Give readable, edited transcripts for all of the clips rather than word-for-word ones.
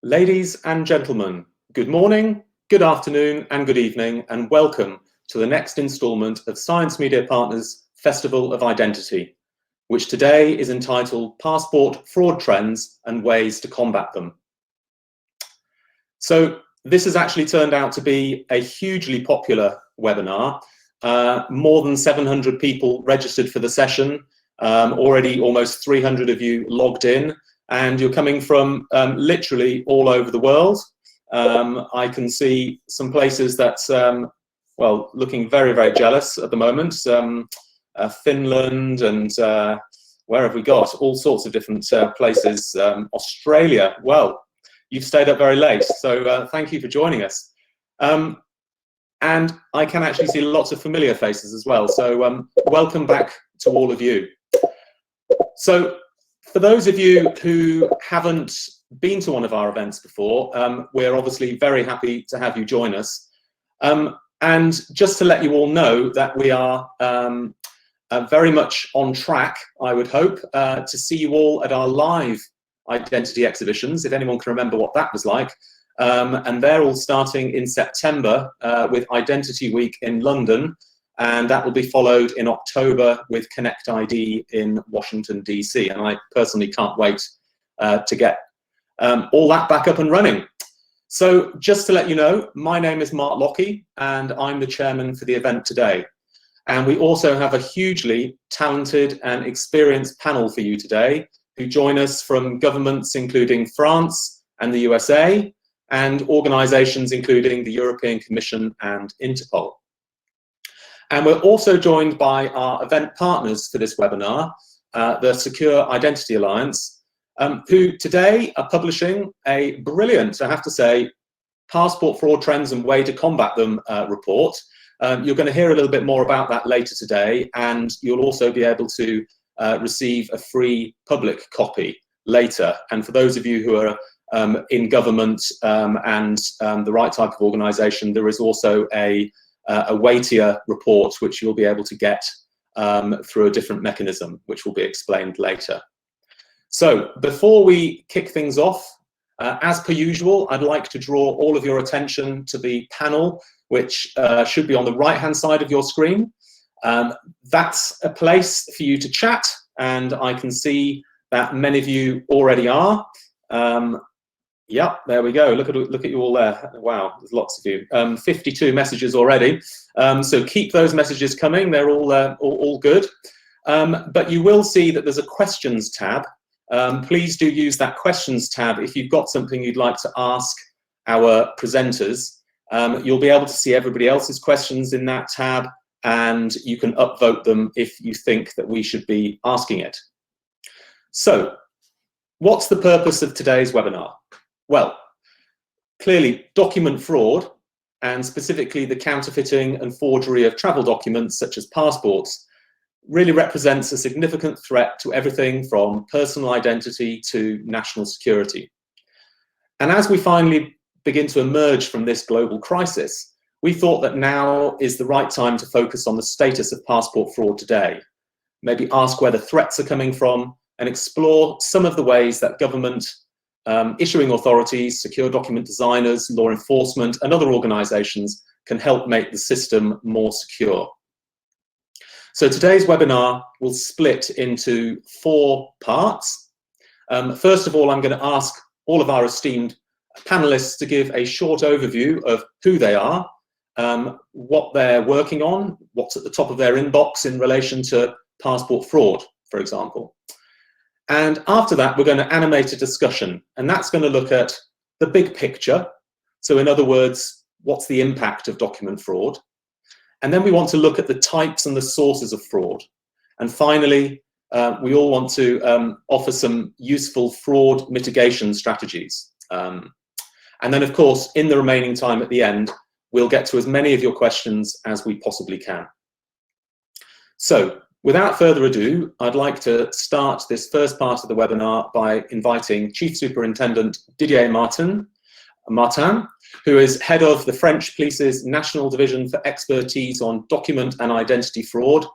Ladies and gentlemen, good morning, good afternoon and good evening, and welcome to the next instalment of Science Media Partners' Festival of Identity, which today is entitled Passport Fraud Trends and Ways to Combat Them. So this has actually turned out to be a hugely popular webinar. More than 700 people registered for the session, already almost 300 of you logged in. And you're coming from literally all over the world. I can see some places that's, well, looking very, very jealous at the moment. Finland and where have we got? All sorts of different places. Australia, well, you've stayed up very late, so thank you for joining us. And I can actually see lots of familiar faces as well, so welcome back to all of you. So, for those of you who haven't been to one of our events before, we're obviously very happy to have you join us. And just to let you all know that we are very much on track, I would hope, to see you all at our live identity exhibitions, if anyone can remember what that was like. And they're all starting in September with Identity Week in London. And that will be followed in October with Connect ID in Washington, DC. And I personally can't wait to get all that back up and running. So just to let you know, my name is Mark Lockie, and I'm the chairman for the event today. And we also have a hugely talented and experienced panel for you today, who join us from governments including France and the USA, and organizations including the European Commission and Interpol. And we're also joined by our event partners for this webinar, the Secure Identity Alliance, who today are publishing a brilliant, I have to say, Passport Fraud Trends and Way to Combat Them report. You're going to hear a little bit more about that later today, and you'll also be able to receive a free public copy later. And for those of you who are in government and the right type of organisation, there is also a weightier report which you'll be able to get through a different mechanism, which will be explained later. So before we kick things off, as per usual, I'd like to draw all of your attention to the panel, which should be on the right-hand side of your screen. That's a place for you to chat, and I can see that many of you already are. Yeah, there we go. Look at you all there. Wow, there's lots of you. 52 messages already. So keep those messages coming. They're all good. But you will see that there's a questions tab. Please do use that questions tab if you've got something you'd like to ask our presenters. You'll be able to see everybody else's questions in that tab, and you can upvote them if you think that we should be asking it. So, what's the purpose of today's webinar? Well, clearly document fraud, and specifically the counterfeiting and forgery of travel documents such as passports, really represents a significant threat to everything from personal identity to national security. And as we finally begin to emerge from this global crisis, we thought that now is the right time to focus on the status of passport fraud today, maybe ask where the threats are coming from, and explore some of the ways that government, issuing authorities, secure document designers, law enforcement, and other organizations can help make the system more secure. So today's webinar will split into 4 parts. First of all, I'm going to ask all of our esteemed panelists to give a short overview of who they are, what they're working on, what's at the top of their inbox in relation to passport fraud, for example. And after that, we're going to animate a discussion, and that's going to look at the big picture. So in other words, what's the impact of document fraud? And then we want to look at the types and the sources of fraud. And finally, we all want to offer some useful fraud mitigation strategies. And then, of course, in the remaining time at the end, we'll get to as many of your questions as we possibly can. So, without further ado, I'd like to start this first part of the webinar by inviting Chief Superintendent Didier Martin, who is head of the French Police's National Division for Expertise on Document and Identity Fraud,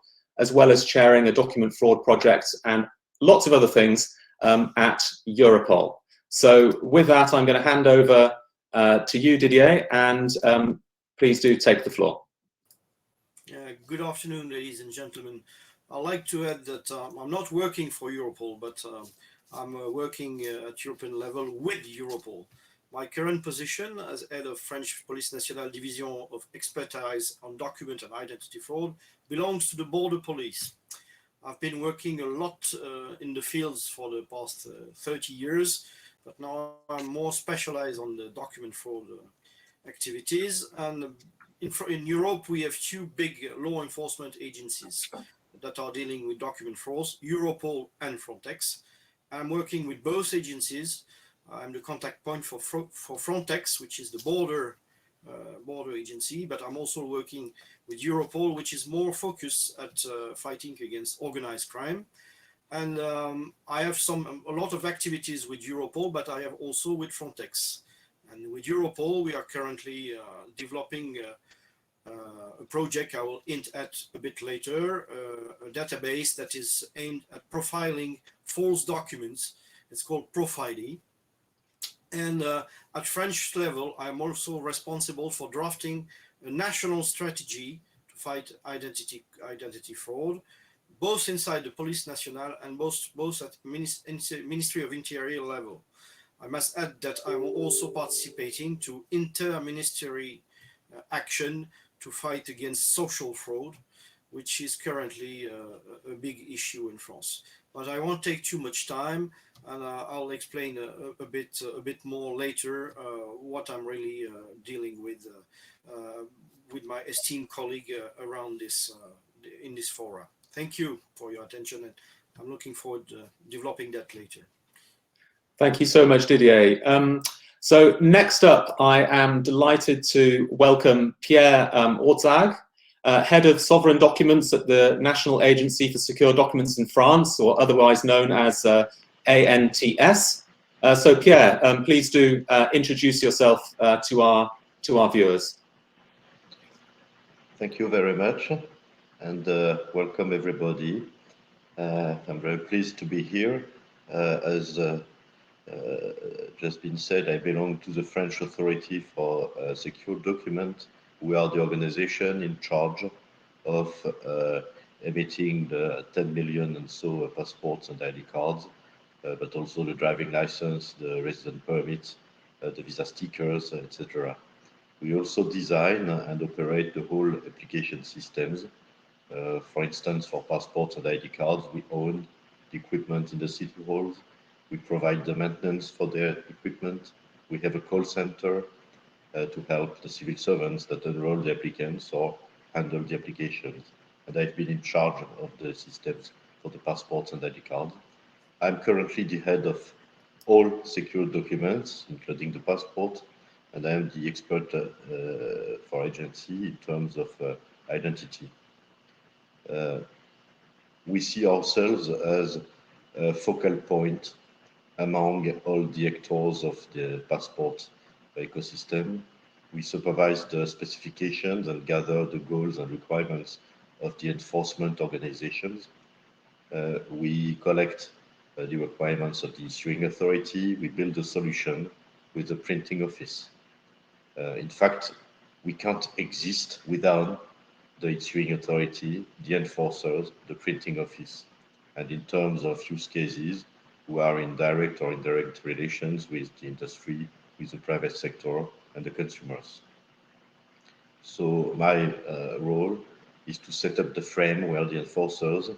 as well as chairing a document fraud project and lots of other things at Europol. So with that, I'm going to hand over to you, Didier, and please do take the floor. Good afternoon, ladies and gentlemen. I'd like to add that I'm not working for Europol, but I'm working at European level with Europol. My current position as head of French Police Nationale Division of Expertise on Document and Identity Fraud belongs to the Border Police. I've been working a lot in the fields for the past 30 years, but now I'm more specialized on the document fraud activities. And in Europe, we have two big law enforcement agencies that are dealing with document frauds, Europol and Frontex. I'm working with both agencies. I'm the contact point for Frontex, which is the border agency, but I'm also working with Europol, which is more focused at fighting against organized crime. And I have a lot of activities with Europol, but I have also with Frontex. And with Europol, we are currently developing a project I will hint at a bit later, a database that is aimed at profiling false documents. It's called Profile. And at French level, I'm also responsible for drafting a national strategy to fight identity fraud, both inside the Police Nationale and both at Ministry of Interior level. I must add that I'm also participating to inter-ministry action to fight against social fraud, which is currently a big issue in France. But I won't take too much time, and I'll explain a bit more later what I'm really dealing with my esteemed colleague around this in this fora. Thank you for your attention, and I'm looking forward to developing that later. Thank you so much, Didier. So next up, I am delighted to welcome Pierre Orzag, Head of Sovereign Documents at the National Agency for Secure Documents in France, or otherwise known as ANTS. So Pierre, please do introduce yourself to our viewers. Thank you very much, and welcome everybody. I'm very pleased to be here. As just been said, I belong to the French Authority for Secure Documents. We are the organization in charge of emitting the 10 million and so passports and ID cards, but also the driving license, the resident permits, the visa stickers, etc. We also design and operate the whole application systems. For instance, for passports and ID cards, we own the equipment in the city halls. We provide the maintenance for their equipment. We have a call center to help the civil servants that enroll the applicants or handle the applications. And I've been in charge of the systems for the passports and ID cards. I'm currently the head of all secure documents, including the passport, and I'm the expert for agency in terms of identity. We see ourselves as a focal point among all the actors of the passport ecosystem. We supervise the specifications and gather the goals and requirements of the enforcement organizations. We collect the requirements of the issuing authority. We build a solution with the printing office. In fact, we can't exist without the issuing authority, the enforcers, the printing office. And in terms of use cases, we are in direct or indirect relations with the industry, with the private sector and the consumers. So my role is to set up the frame where the enforcers,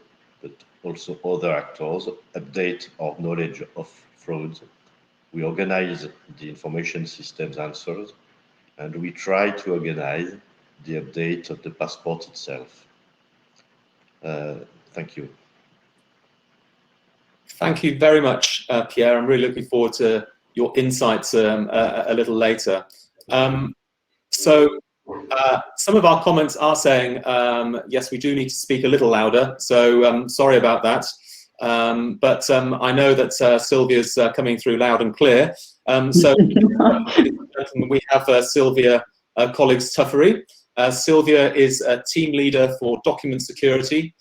but also other actors, update our knowledge of frauds. We organize the information systems answers, and we try to organize the update of the passport itself. Thank you. Thank you very much, Pierre. I'm really looking forward to your insights a little later. So some of our comments are saying, yes, we do need to speak a little louder. So sorry about that. But I know that Sylvia's coming through loud and clear. So we have Sylvia Colleagues-Tuffery. Sylvia is a team leader for document security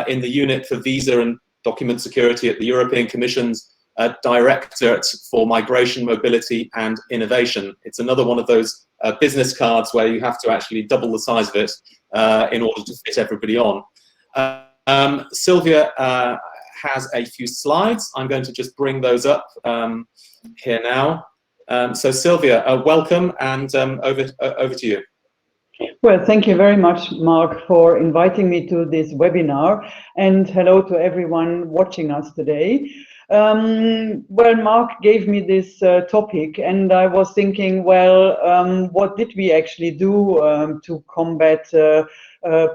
in the unit for visa and document security at the European Commission's Directorate for Migration, Mobility and Innovation. It's another one of those business cards where you have to actually double the size of it in order to fit everybody on. Sylvia has a few slides. I'm going to just bring those up here now. So Sylvia, welcome, and over to you. Well, thank you very much, Mark, for inviting me to this webinar, and hello to everyone watching us today. Well, Mark gave me this topic, and I was thinking, well, what did we actually do to combat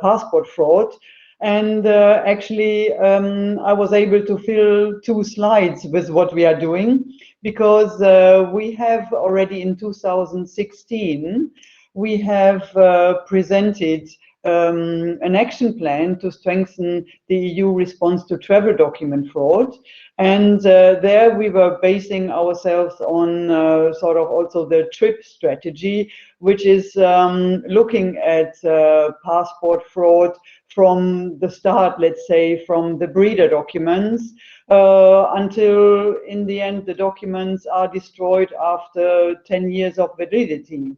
passport fraud? And actually, I was able to fill 2 slides with what we are doing, because we have already in 2016, we have presented an action plan to strengthen the EU response to travel document fraud. And there we were basing ourselves on sort of also the TRIP strategy, which is looking at passport fraud from the start, let's say, from the breeder documents until in the end the documents are destroyed after 10 years of validity.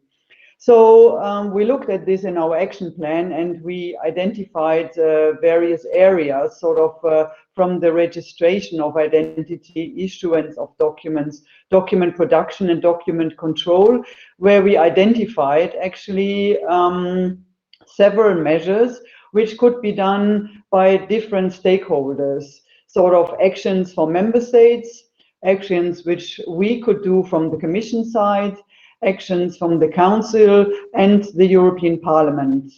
So we looked at this in our action plan, and we identified various areas, sort of from the registration of identity, issuance of documents, document production and document control, where we identified actually several measures which could be done by different stakeholders, sort of actions for member states, actions which we could do from the Commission side, actions from the Council and the European Parliament.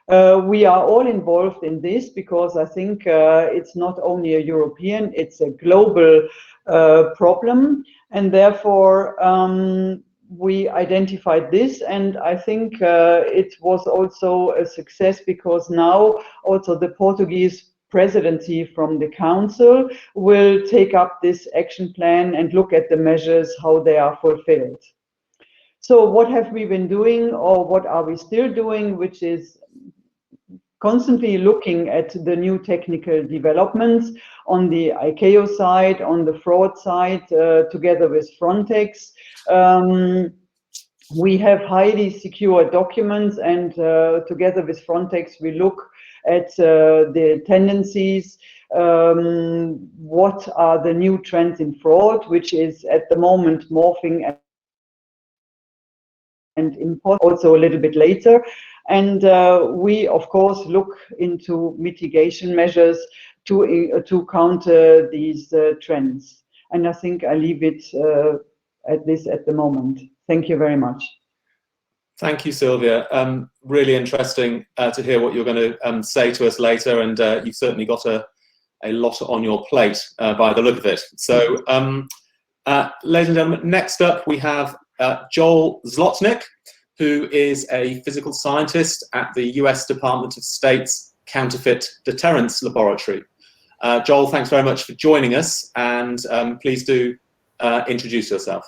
We are all involved in this because I think it's not only a European, it's a global problem, and therefore we identified this, and I think it was also a success because now also the Portuguese presidency from the Council will take up this action plan and look at the measures, how they are fulfilled. So what have we been doing, or what are we still doing, which is constantly looking at the new technical developments on the ICAO side, on the fraud side, together with Frontex. We have highly secure documents, and together with Frontex, we look at the tendencies, what are the new trends in fraud, which is at the moment morphing and import also a little bit later. And we, of course, look into mitigation measures to counter these trends. And I think I leave it at this at the moment. Thank you very much. Thank you, Sylvia. Really interesting to hear what you're going to say to us later, and you've certainly got a lot on your plate by the look of it. So, ladies and gentlemen, next up we have Joel Zlotnick, who is a physical scientist at the US Department of State's Counterfeit Deterrents Laboratory. Joel, thanks very much for joining us, and please do introduce yourself.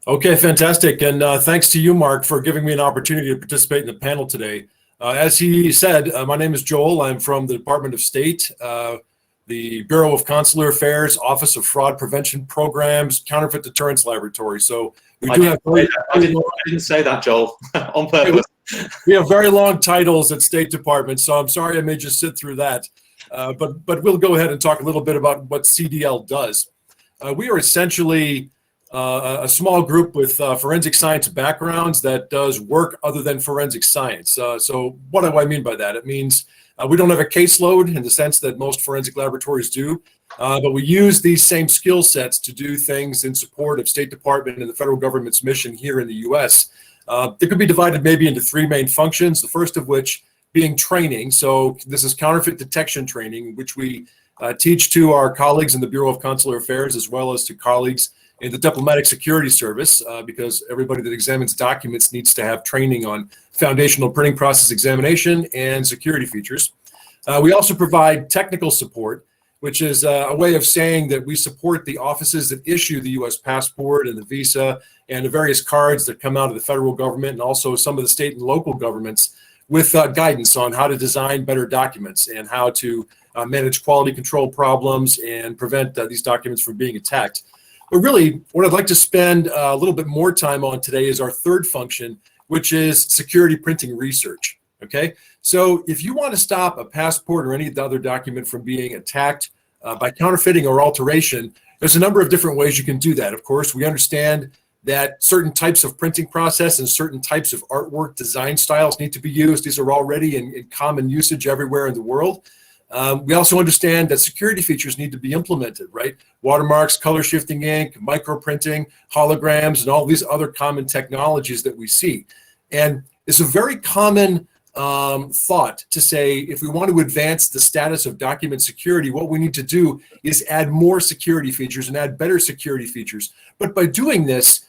Okay, fantastic. And thanks to you, Mark, for giving me an opportunity to participate in the panel today. As he said, my name is Joel. I'm from the Department of State, the Bureau of Consular Affairs, Office of Fraud Prevention Programs, Counterfeit Deterrents Laboratory. So we do have. I didn't say that, Joel, on purpose. We have very long titles at State Department, so I'm sorry I made you sit through that. But we'll go ahead and talk a little bit about what CDL does. We are essentially a small group with forensic science backgrounds that does work other than forensic science. So what do I mean by that? It means we don't have a caseload in the sense that most forensic laboratories do, but we use these same skill sets to do things in support of State Department and the federal government's mission here in the US. They could be divided maybe into 3 main functions, the first of which being training. So this is counterfeit detection training, which we teach to our colleagues in the Bureau of Consular Affairs as well as to colleagues in the Diplomatic Security Service, because everybody that examines documents needs to have training on foundational printing process examination and security features. We also provide technical support, which is a way of saying that we support the offices that issue the U.S. passport and the visa and the various cards that come out of the federal government, and also some of the state and local governments with guidance on how to design better documents and how to manage quality control problems and prevent these documents from being attacked. But really, what I'd like to spend a little bit more time on today is our third function, which is security printing research. Okay, so if you want to stop a passport or any other document from being attacked by counterfeiting or alteration, there's a number of different ways you can do that. Of course, we understand that certain types of printing process and certain types of artwork design styles need to be used. These are already in common usage everywhere in the world. We also understand that security features need to be implemented, right? Watermarks, color shifting ink, microprinting, holograms, and all these other common technologies that we see. And it's a very common thought to say, if we want to advance the status of document security, what we need to do is add more security features and add better security features. But by doing this,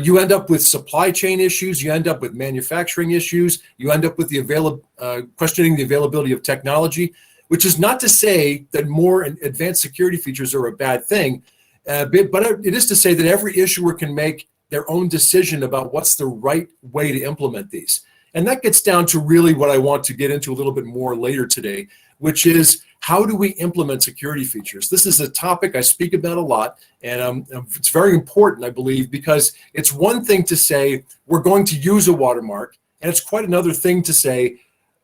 you end up with supply chain issues, you end up with manufacturing issues, you end up with the questioning the availability of technology, which is not to say that more advanced security features are a bad thing, but it is to say that every issuer can make their own decision about what's the right way to implement these. And that gets down to really what I want to get into a little bit more later today, which is how do we implement security features? This is a topic I speak about a lot, and it's very important, I believe, because it's one thing to say we're going to use a watermark, and it's quite another thing to say,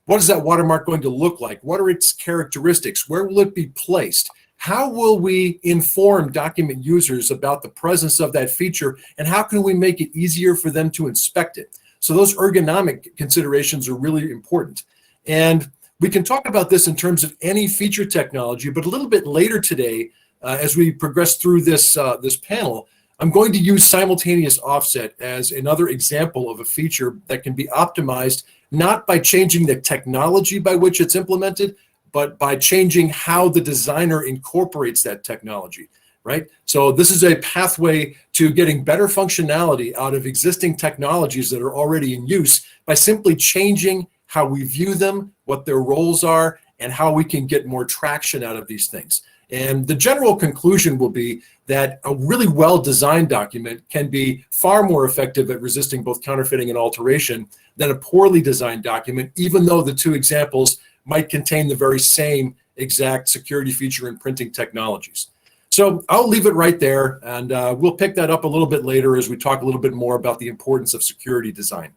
what is that watermark going to look like? What are its characteristics? Where will it be placed? How will we inform document users about the presence of that feature, and how can we make it easier for them to inspect it? So those ergonomic considerations are really important. And we can talk about this in terms of any feature technology, but a little bit later today, as we progress through this panel, I'm going to use simultaneous offset as another example of a feature that can be optimized not by changing the technology by which it's implemented, but by changing how the designer incorporates that technology, right? So this is a pathway to getting better functionality out of existing technologies that are already in use by simply changing how we view them, what their roles are, and how we can get more traction out of these things. And the general conclusion will be that a really well-designed document can be far more effective at resisting both counterfeiting and alteration than a poorly designed document, even though the two examples might contain the very same exact security feature and printing technologies. So I'll leave it right there, and we'll pick that up a little bit later as we talk a little bit more about the importance of security design.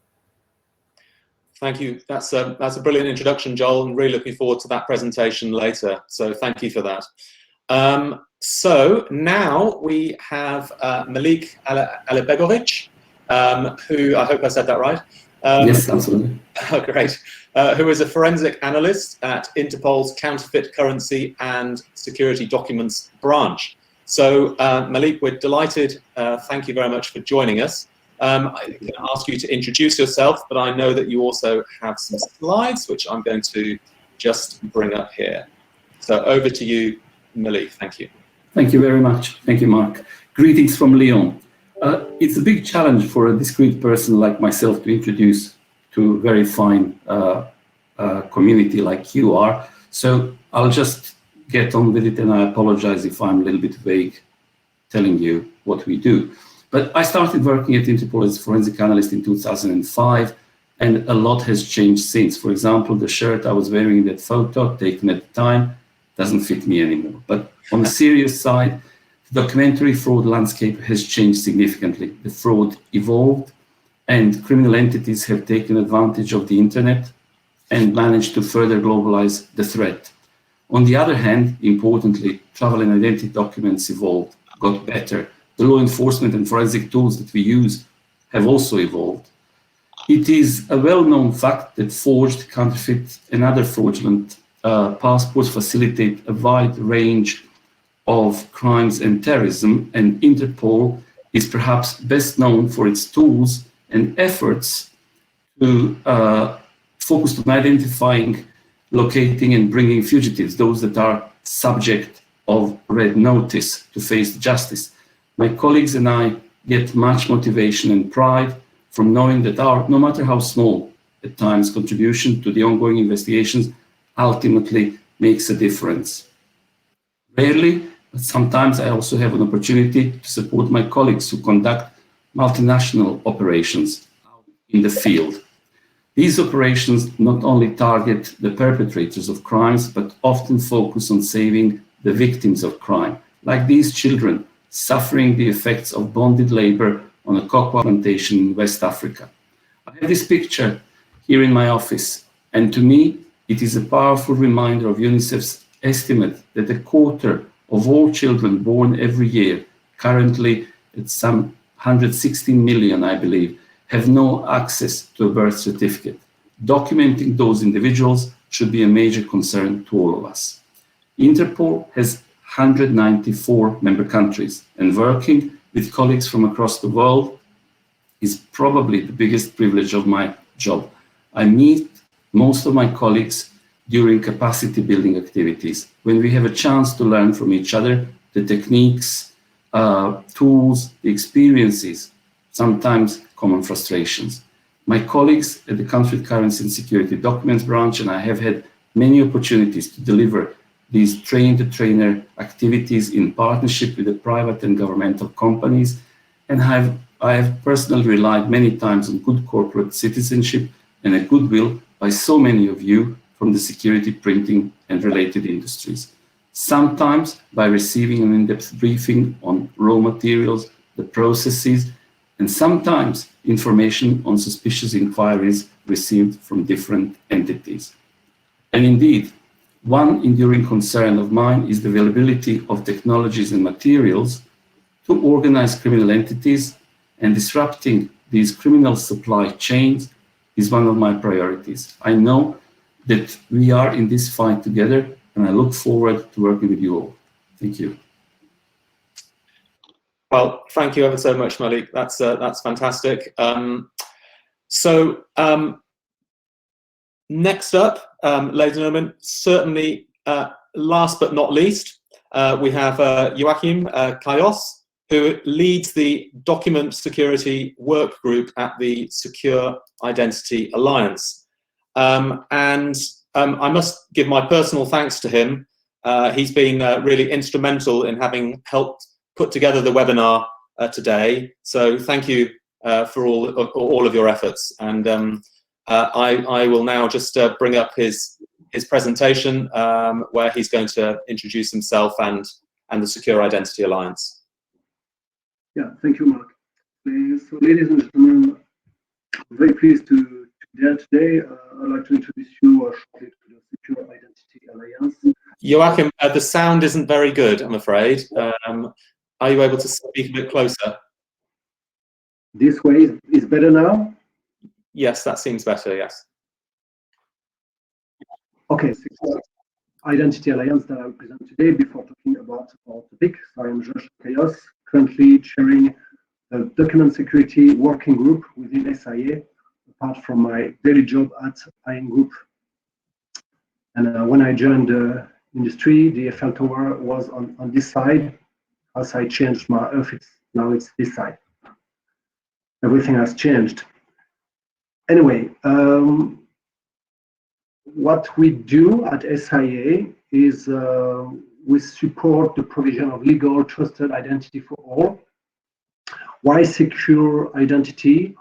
Thank you. That's a brilliant introduction, Joel, and really looking forward to that presentation later. So thank you for that. So now we have Malik Alibegovic, who, I hope I said that right. Yes, absolutely. Oh, great. Who is a forensic analyst at Interpol's Counterfeit Currency and Security Documents branch. So Malik, we're delighted. Thank you very much for joining us. I can ask you to introduce yourself, but I know that you also have some slides, which I'm going to just bring up here. So over to you, Malik. Thank you. Thank you very much. Thank you, Mark. Greetings from Lyon. It's a big challenge for a discreet person like myself to introduce to a very fine community like you are. So I'll just get on with it, and I apologize if I'm a little bit vague telling you what we do. But I started working at Interpol as a forensic analyst in 2005, and a lot has changed since. For example, the shirt I was wearing in that photo taken at the time doesn't fit me anymore. But on the serious side, the documentary fraud landscape has changed significantly. The fraud evolved, and criminal entities have taken advantage of the internet and managed to further globalize the threat. On the other hand, importantly, travel and identity documents evolved, got better. The law enforcement and forensic tools that we use have also evolved. It is a well-known fact that forged, counterfeit, and other fraudulent passports facilitate a wide range of crimes and terrorism, and Interpol is perhaps best known for its tools and efforts to focus on identifying, locating, and bringing fugitives, those that are subject of red notice, to face justice. My colleagues and I get much motivation and pride from knowing that our, no matter how small at times, contribution to the ongoing investigations ultimately makes a difference. Rarely, but sometimes I also have an opportunity to support my colleagues who conduct multinational operations in the field. These operations not only target the perpetrators of crimes, but often focus on saving the victims of crime, like these children suffering the effects of bonded labor on a cocoa plantation in West Africa. I have this picture here in my office, and to me, it is a powerful reminder of UNICEF's estimate that a quarter of all children born every year, currently it's some 116 million, I believe, have no access to a birth certificate. Documenting those individuals should be a major concern to all of us. Interpol has 194 member countries, and working with colleagues from across the world is probably the biggest privilege of my job. I meet most of my colleagues during capacity building activities, when we have a chance to learn from each other the techniques, tools, the experiences, sometimes common frustrations. My colleagues at the Counterfeit Currency and Security Documents branch, and I have had many opportunities to deliver these train-the-trainer activities in partnership with the private and governmental companies, and I have personally relied many times on good corporate citizenship and a goodwill by so many of you from the security, printing, and related industries. Sometimes by receiving an in-depth briefing on raw materials, the processes, and sometimes information on suspicious inquiries received from different entities. And indeed, one enduring concern of mine is the availability of technologies and materials to organize criminal entities, and disrupting these criminal supply chains is one of my priorities. I know that we are in this fight together, and I look forward to working with you all. Thank you. Well, thank you ever so much, Malik. That's fantastic. Next up, ladies and gentlemen, certainly last but not least, we have Joachim Kaios, who leads the Document Security Work Group at the Secure Identity Alliance. I must give my personal thanks to him. He's been really instrumental in having helped put together the webinar today. So thank you for all of your efforts. And I will now just bring up his presentation where he's going to introduce himself and the Secure Identity Alliance. Yeah, thank you, Mark. So, ladies and gentlemen, I'm very pleased to be there today. I'd like to introduce you shortly to the Secure Identity Alliance. Joachim, the sound isn't very good, I'm afraid. Are you able to speak a bit closer? This way is better now? Yes, that seems better, yes. Okay, Secure Identity Alliance that I will present today before talking about our topic. So I am Joachim Kaios, currently chairing the Document Security Working Group within SIA, apart from my daily job at IN Group. And when I joined the industry, the Eiffel Tower was on this side. As I changed my office, now it's this side. Everything has changed. Anyway, what we do at SIA is we support the provision of legal trusted identity for all. Why secure identity?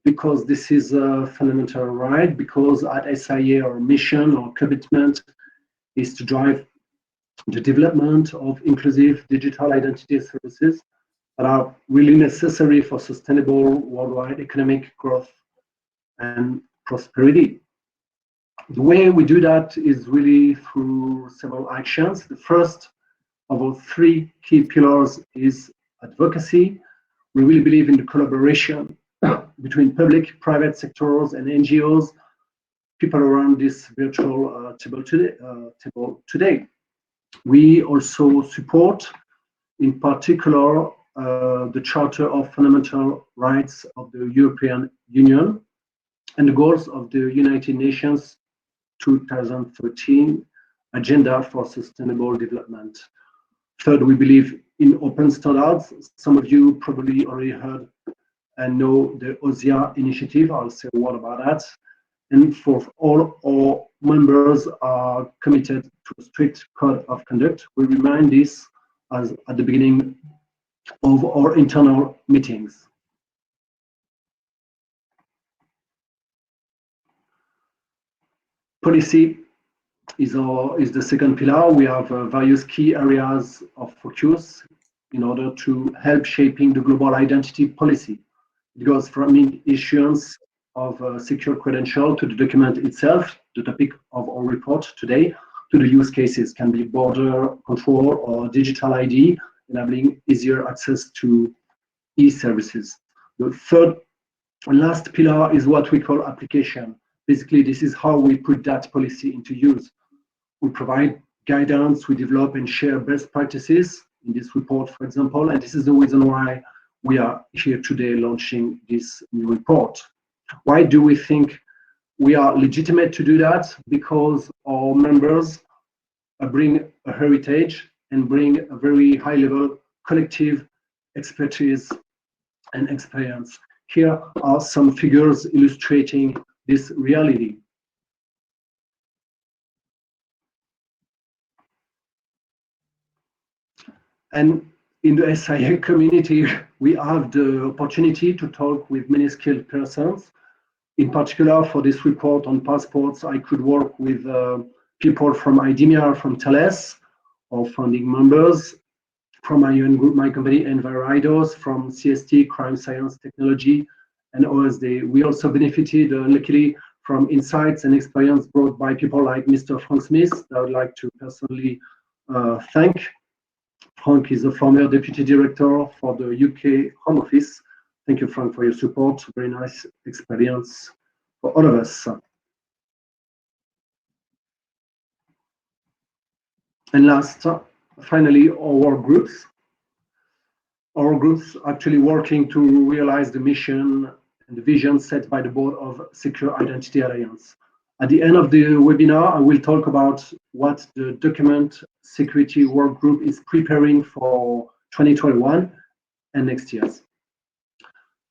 Because this is a fundamental right, because at SIA our mission or commitment is to drive the development of inclusive digital identity services that are really necessary for sustainable worldwide economic growth and prosperity. The way we do that is really through several actions. The first of our three key pillars is advocacy. We really believe in the collaboration between public, private sectors and NGOs, people around this virtual table today. We also support, in particular, the Charter of Fundamental Rights of the European Union and the goals of the United Nations 2013 Agenda for Sustainable Development. Third, we believe in open standards. Some of you probably already heard and know the OSIA initiative. I'll say a word about that. And fourth, all our members are committed to a strict code of conduct. We remind this as at the beginning of our internal meetings. Policy is the second pillar. We have various key areas of focus. in order to help shaping the global identity policy. It goes from issuance of a secure credential to the document itself, the topic of our report today, to the use cases, can be border control or digital ID, enabling easier access to e-services. The third and last pillar is what we call application. Basically, this is how we put that policy into use. We provide guidance, we develop and share best practices in this report, for example, and this is the reason why we are here today launching this new report. Why do we think we are legitimate to do that? Because our members bring a heritage and bring a very high level collective expertise and experience. Here are some figures illustrating this reality. And in the SIA community, we have the opportunity to talk with many skilled persons. In particular, for this report on passports, I could work with people from IDEMIA, from Thales, or founding members, from my own group, my company, Enviridos, from CST, Crime Science Technology, and OSD. We also benefited, luckily, from insights and experience brought by people like Mr. Frank Smith, that I would like to personally thank. Frank is a former Deputy Director for the UK Home Office. Thank you, Frank, for your support. Very nice experience for all of us. And last, finally, our groups. Our groups actually working to realize the mission and the vision set by the Board of Secure Identity Alliance. At the end of the webinar, I will talk about what the Document Security Work Group is preparing for 2021 and next year.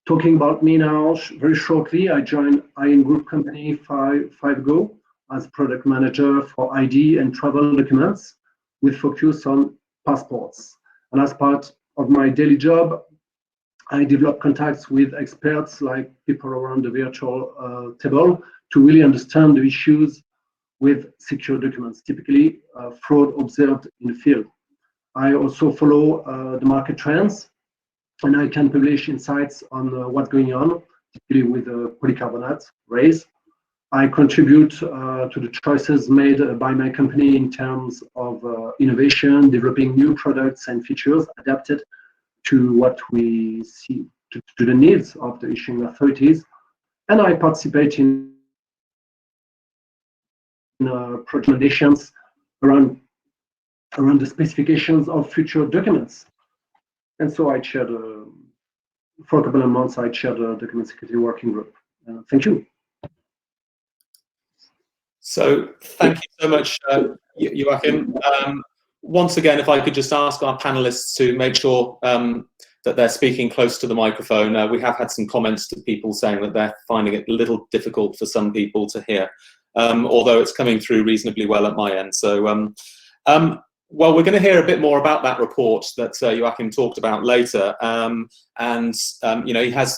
Talking about me now, very shortly, I joined IN Group company five ago as product manager for ID and travel documents with focus on passports. And as part of my daily job, I develop contacts with experts like people around the virtual table to really understand the issues with secure documents, typically fraud observed in the field. I also follow the market trends, and I can publish insights on what's going on, typically with polycarbonate rays. I contribute to the choices made by my company in terms of innovation, developing new products and features adapted to what we see, to the needs of the issuing authorities. And I participate in recommendations around the specifications of future documents. And so I chaired, for a couple of months, I chaired the Document Security Working Group. Thank you. So thank you so much, Joachim. Once again, if I could just ask our panelists to make sure that they're speaking close to the microphone. We have had some comments to people saying that they're finding it a little difficult for some people to hear, although it's coming through reasonably well at my end. So, well, we're going to hear a bit more about that report that Joachim talked about later. You know, he has.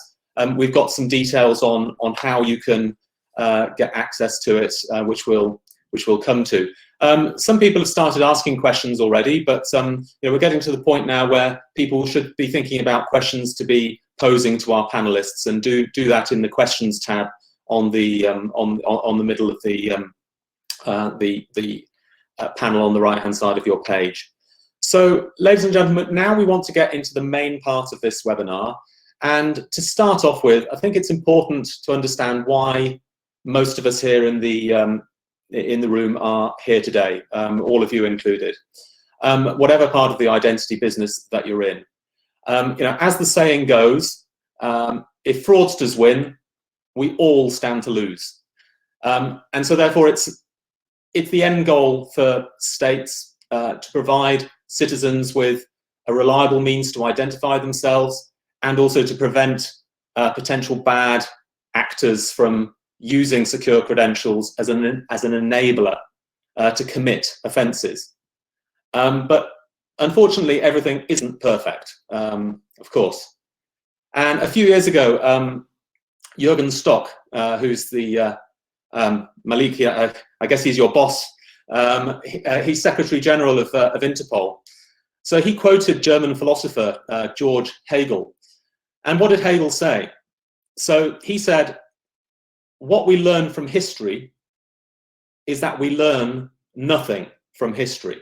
We've got some details on how you can get access to it, which we'll come to. Some people have started asking questions already, but you know, we're getting to the point now where people should be thinking about questions to be posing to our panelists, and do that in the questions tab on the middle of the panel on the right hand side of your page. So, ladies and gentlemen, now we want to get into the main part of this webinar, and to start off with, I think it's important to understand why most of us here in the room are here today, all of you included, whatever part of the identity business that you're in. You know, as the saying goes, if fraudsters win, we all stand to lose. And so therefore it's the end goal for states to provide citizens with a reliable means to identify themselves, and also to prevent potential bad actors from using secure credentials as an enabler to commit offences. But unfortunately, everything isn't perfect, of course. And a few years ago, Jürgen Stock, who's the Malik, I guess he's your boss, he's Secretary General of Interpol. So he quoted German philosopher George Hegel. And what did Hegel say? So he said, what we learn from history is that we learn nothing from history.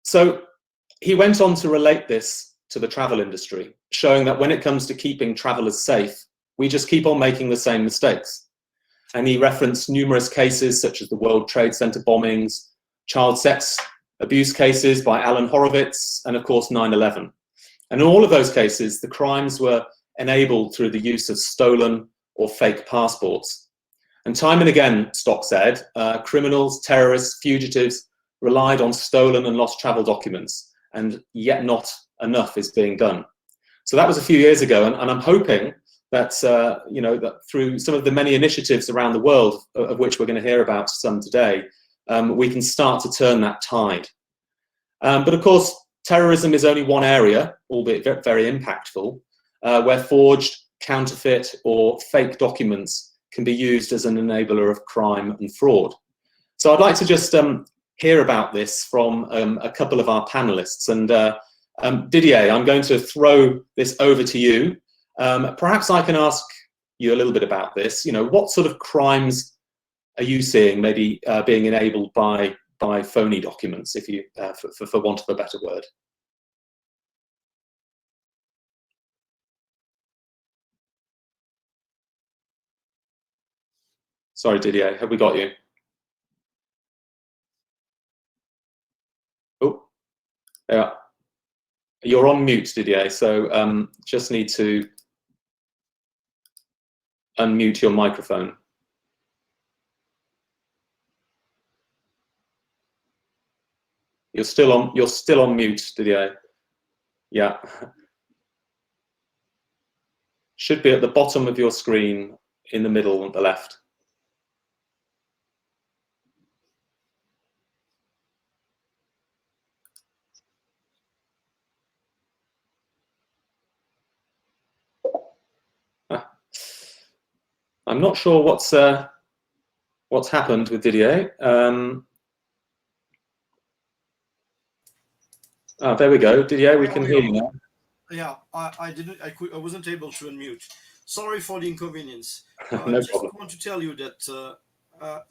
So he went on to relate this to the travel industry, showing that when it comes to keeping travelers safe, we just keep on making the same mistakes. And he referenced numerous cases such as the World Trade Center bombings, child sex abuse cases by Alan Horowitz, and of course 9/11. And in all of those cases, the crimes were enabled through the use of stolen or fake passports. And time and again, Stock said, criminals, terrorists, fugitives relied on stolen and lost travel documents, and yet not enough is being done. So that was a few years ago, and I'm hoping that, you know, that through some of the many initiatives around the world, of which we're going to hear about some today, we can start to turn that tide. But of course, terrorism is only one area, albeit very impactful, where forged, counterfeit, or fake documents can be used as an enabler of crime and fraud. So I'd like to just hear about this from a couple of our panelists. And Didier, I'm going to throw this over to you. Perhaps I can ask you a little bit about this. You know, what sort of crimes are you seeing maybe being enabled by phony documents, if you, for want of a better word? Sorry, Didier, have we got you? Oh, yeah. You're on mute, Didier, so just need to unmute your microphone. You're still on mute, Didier. Yeah. Should be at the bottom of your screen, in the middle, at the left. I'm not sure what's happened with Didier. There we go, Didier. We can hear you now. Yeah, I wasn't able to unmute. Sorry for the inconvenience. No I just problem. want to tell you that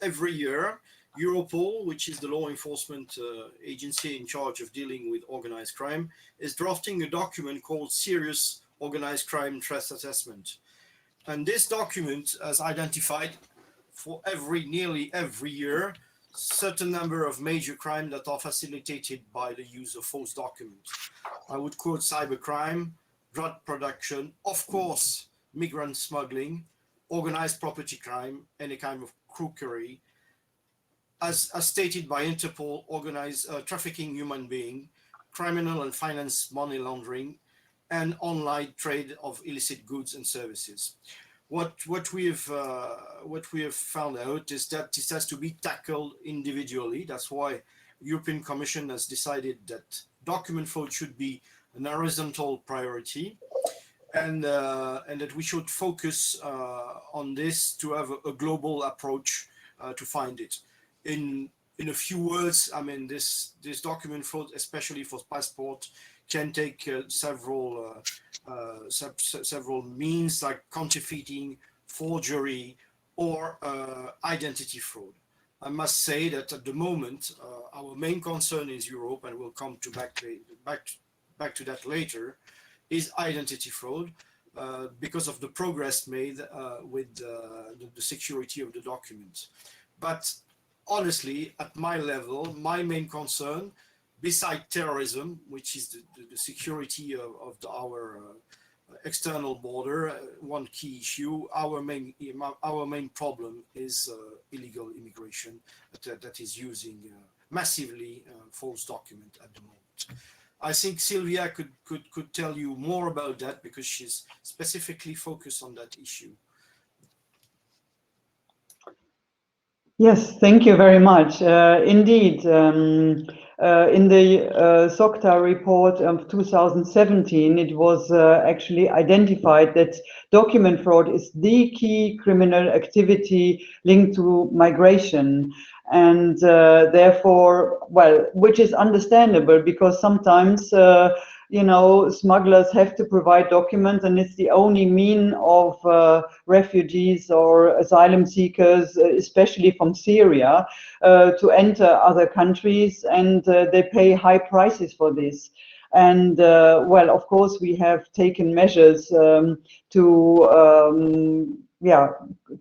every year, Europol, which is the law enforcement agency in charge of dealing with organized crime, is drafting a document called Serious Organized Crime Threat Assessment. And this document has identified for nearly every year certain number of major crimes that are facilitated by the use of false documents. I would quote cybercrime, drug production, of course, migrant smuggling, organized property crime, any kind of crookery, as stated by Interpol, organized trafficking human being, criminal and finance money laundering, and online trade of illicit goods and services. What we have found out is that this has to be tackled individually. That's why European Commission has decided that document fraud should be an horizontal priority, and that we should focus on this to have a global approach to find it. In a few words, I mean, this document fraud, especially for passport, can take several means, like counterfeiting, forgery, or identity fraud. I must say that at the moment, our main concern is Europe, and we'll come to back to that later, is identity fraud, because of the progress made with the security of the documents. But honestly, at my level, my main concern, beside terrorism, which is the security of our external border, one key issue, our main problem is illegal immigration that is using massively false document at the moment. I think Sylvia could tell you more about that, because she's specifically focused on that issue. Yes, thank you very much. Indeed, In the SOCTA report of 2017, it was actually identified that document fraud is the key criminal activity linked to migration. And therefore, well, which is understandable because sometimes, smugglers have to provide documents, and it's the only mean of refugees or asylum seekers, especially from Syria, to enter other countries, and they pay high prices for this. And well, of course, we have taken measures to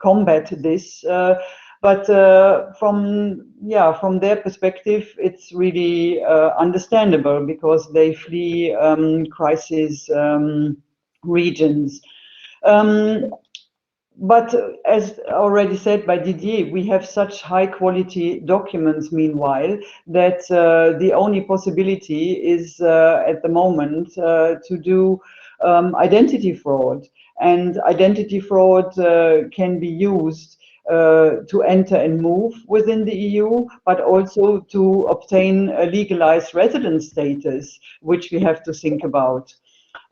combat this. But from their perspective, it's really understandable because they flee crisis regions. But as already said by Didier, we have such high quality documents meanwhile that the only possibility is at the moment to do identity fraud. And identity fraud can be used to enter and move within the EU, but also to obtain a legalized residence status, which we have to think about.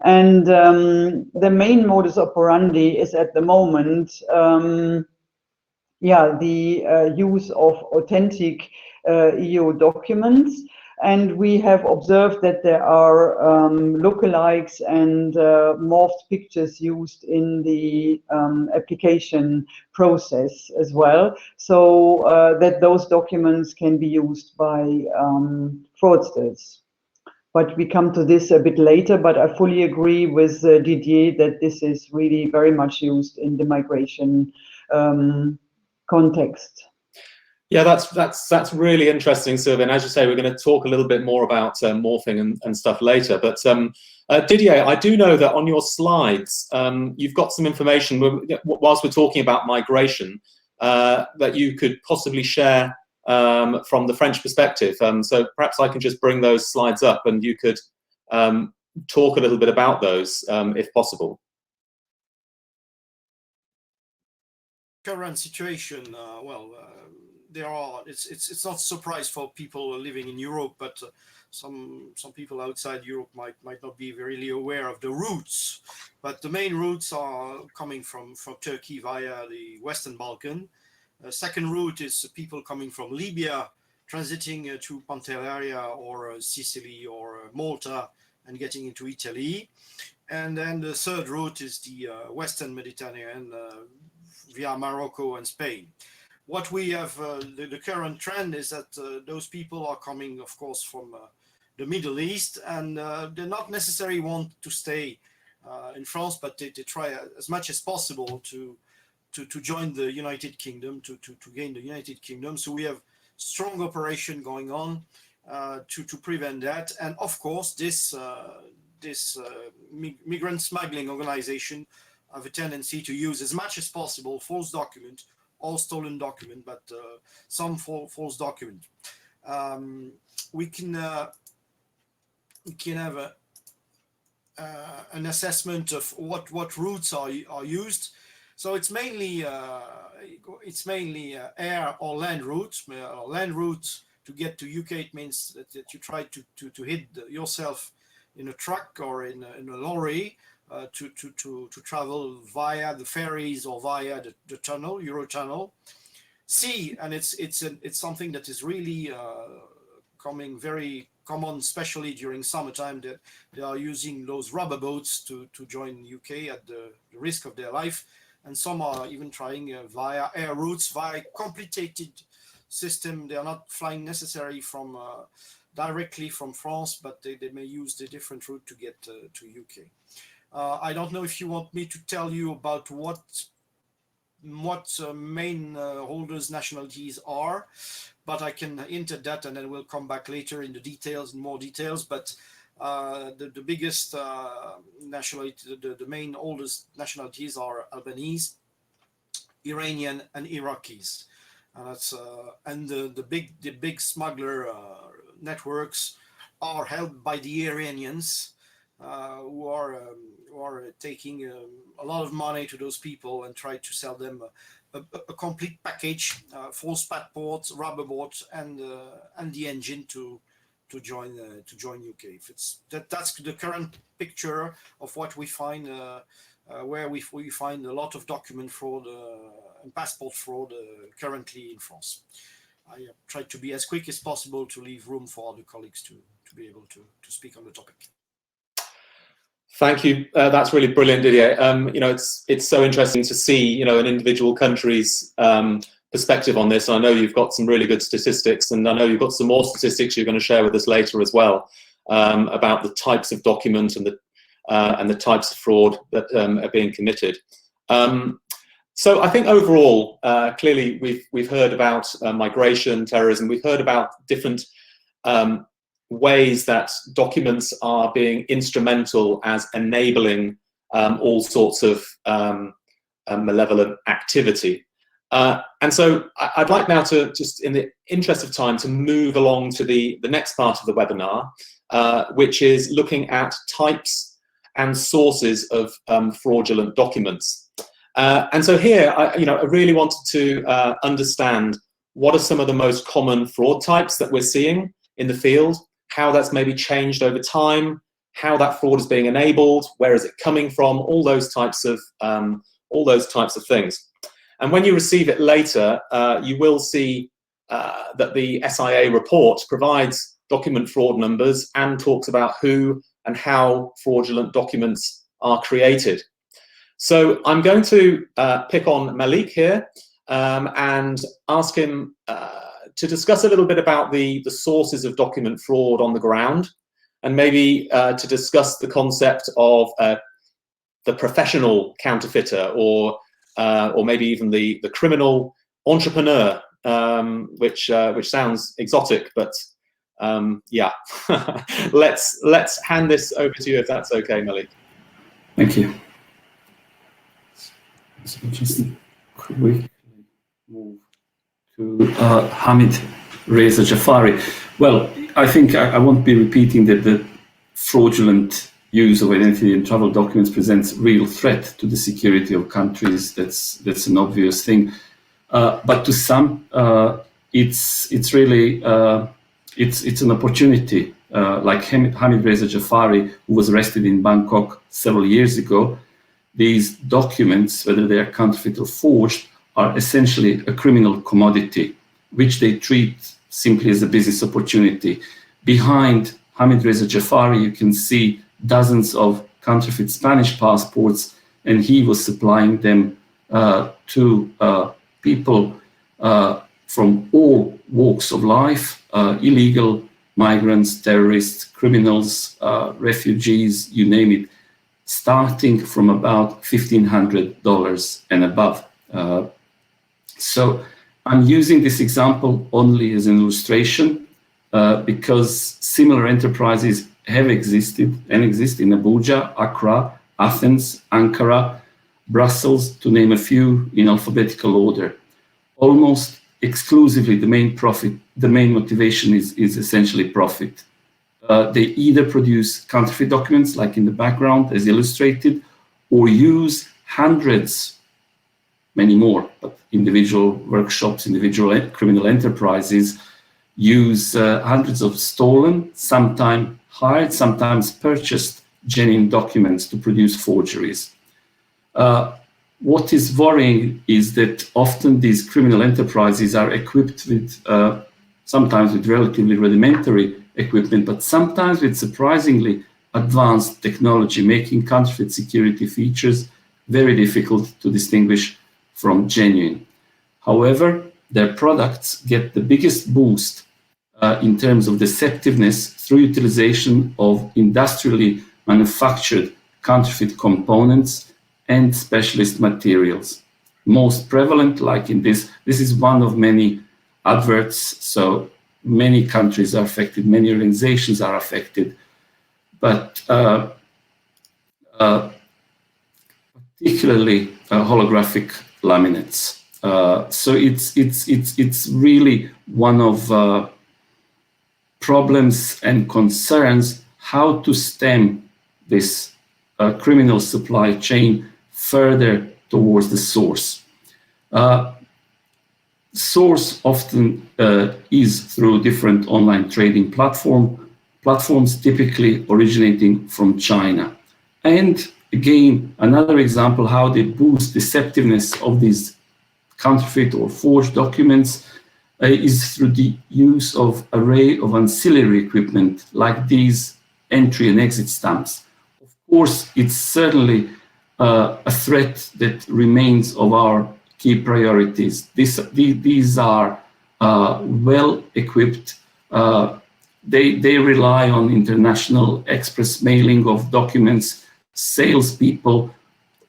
And the main modus operandi is at the moment, the use of authentic EU documents. And we have observed that there are lookalikes and morphed pictures used in the application process as well, so that those documents can be used by fraudsters. But we come to this a bit later, but I fully agree with Didier that this is really very much used in the migration context. Yeah, that's really interesting, Sylvia. And as you say, we're going to talk a little bit more about morphing and stuff later. But Didier, I do know that on your slides, you've got some information whilst we're talking about migration that you could possibly share from the French perspective. So perhaps I can just bring those slides up and you could talk a little bit about those, if possible. Current situation, it's not a surprise for people living in Europe, but some people outside Europe might not be really aware of the routes. But the main routes are coming from Turkey via the Western Balkan. Second route is people coming from Libya, transiting to Pantelleria or Sicily or Malta and getting into Italy. And then the third route is the Western Mediterranean via Morocco and Spain. What we have, the current trend is that those people are coming, of course, from the Middle East, and they not necessarily want to stay in France, but they try as much as possible to join the United Kingdom, to gain the United Kingdom. So we have strong operation going on to prevent that. And of course, this migrant smuggling organization have a tendency to use as much as possible false document or stolen document, but some false document. We can have an assessment of what routes are used. So it's mainly air or land routes. Land routes to get to UK, it means that you try to hit yourself in a truck or in a lorry to travel via the ferries or via the tunnel, Eurotunnel. Sea, and it's something that is really coming very common, especially during summertime, that they are using those rubber boats to join UK at the risk of their life. And some are even trying via air routes, via complicated system. They are not flying necessarily from directly from France, but they may use the different route to get to UK. I don't know if you want me to tell you about what main holders' nationalities are, but I can hint at that, and then we'll come back later in the details, in more details. But the biggest nationality, the main oldest nationalities are Albanese, Iranian, and Iraqis, and that's the big smuggler networks are held by the Iranians, who are taking a lot of money to those people and try to sell them a complete package, false passports, rubber boats, and the engine to join UK. If that's the current picture of what we find, where we find a lot of document fraud and passport fraud currently in France. I try to be as quick as possible to leave room for other colleagues to be able to speak on the topic. Thank you. That's really brilliant, Didier. It's so interesting to see, an individual country's perspective on this. I know you've got some really good statistics, and I know you've got some more statistics you're going to share with us later as well about the types of document and the types of fraud that are being committed. So I think overall, clearly we've heard about migration, terrorism. We've heard about different ways that documents are being instrumental as enabling all sorts of malevolent activity. And so I'd like now to, just in the interest of time, to move along to the next part of the webinar, which is looking at types and sources of fraudulent documents. And so here, I really wanted to understand what are some of the most common fraud types that we're seeing in the field, how that's maybe changed over time, how that fraud is being enabled, where is it coming from, all those types of things. And when you receive it later, you will see that the SIA report provides document fraud numbers and talks about who and how fraudulent documents are created. So I'm going to pick on Malik here and ask him to discuss a little bit about the sources of document fraud on the ground, and maybe to discuss the concept of the professional counterfeiter, or maybe even the criminal entrepreneur, which sounds exotic, but yeah. let's hand this over to you if that's okay, Malik. Thank you. So just quickly move to Hamid Reza Jafari. Well, I think I won't be repeating that the fraudulent use of identity and travel documents presents real threat to the security of countries. That's an obvious thing. But to some, it's really it's an opportunity. Like Hamid Reza Jafari, who was arrested in Bangkok several years ago. These documents, whether they are counterfeit or forged, are essentially a criminal commodity, which they treat simply as a business opportunity. Behind Hamid Reza Jafari, you can see dozens of counterfeit Spanish passports, and he was supplying them to people from all walks of life, illegal migrants, terrorists, criminals, refugees, you name it, starting from about $1,500 and above. So I'm using this example only as an illustration because similar enterprises have existed and exist in Abuja, Accra, Athens, Ankara, Brussels, to name a few in alphabetical order. Almost exclusively the main motivation is essentially profit. They either produce counterfeit documents, like in the background as illustrated, or use hundreds, many more, but individual workshops, individual criminal enterprises use hundreds of stolen, sometimes hired, sometimes purchased genuine documents to produce forgeries. What is worrying is that often these criminal enterprises are equipped with, sometimes with relatively rudimentary equipment, but sometimes with surprisingly advanced technology, making counterfeit security features very difficult to distinguish from genuine. However, their products get the biggest boost in terms of deceptiveness through utilization of industrially manufactured counterfeit components and specialist materials. Most prevalent, like in this is one of many adverts, so many countries are affected, many organizations are affected, but particularly holographic laminates. So it's really one of problems and concerns how to stem this criminal supply chain further towards the source. source often is through different online trading platforms typically originating from China. And again, another example how they boost deceptiveness of these counterfeit or forged documents is through the use of array of ancillary equipment like these entry and exit stamps. Of course, it's certainly a threat that remains of our key priorities. These are well equipped. They rely on international express mailing of documents, salespeople,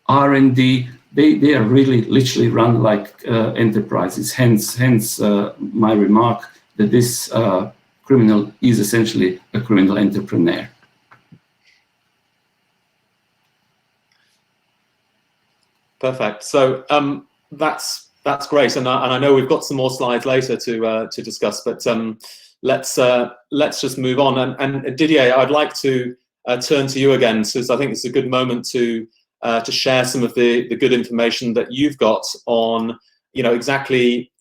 R&D. They are really literally run like enterprises. Hence my remark that this criminal is essentially a criminal entrepreneur. Perfect. So that's great, and I know we've got some more slides later to discuss, but let's just move on. And Didier, I'd like to turn to you again, since I think it's a good moment to share some of the good information that you've got on, exactly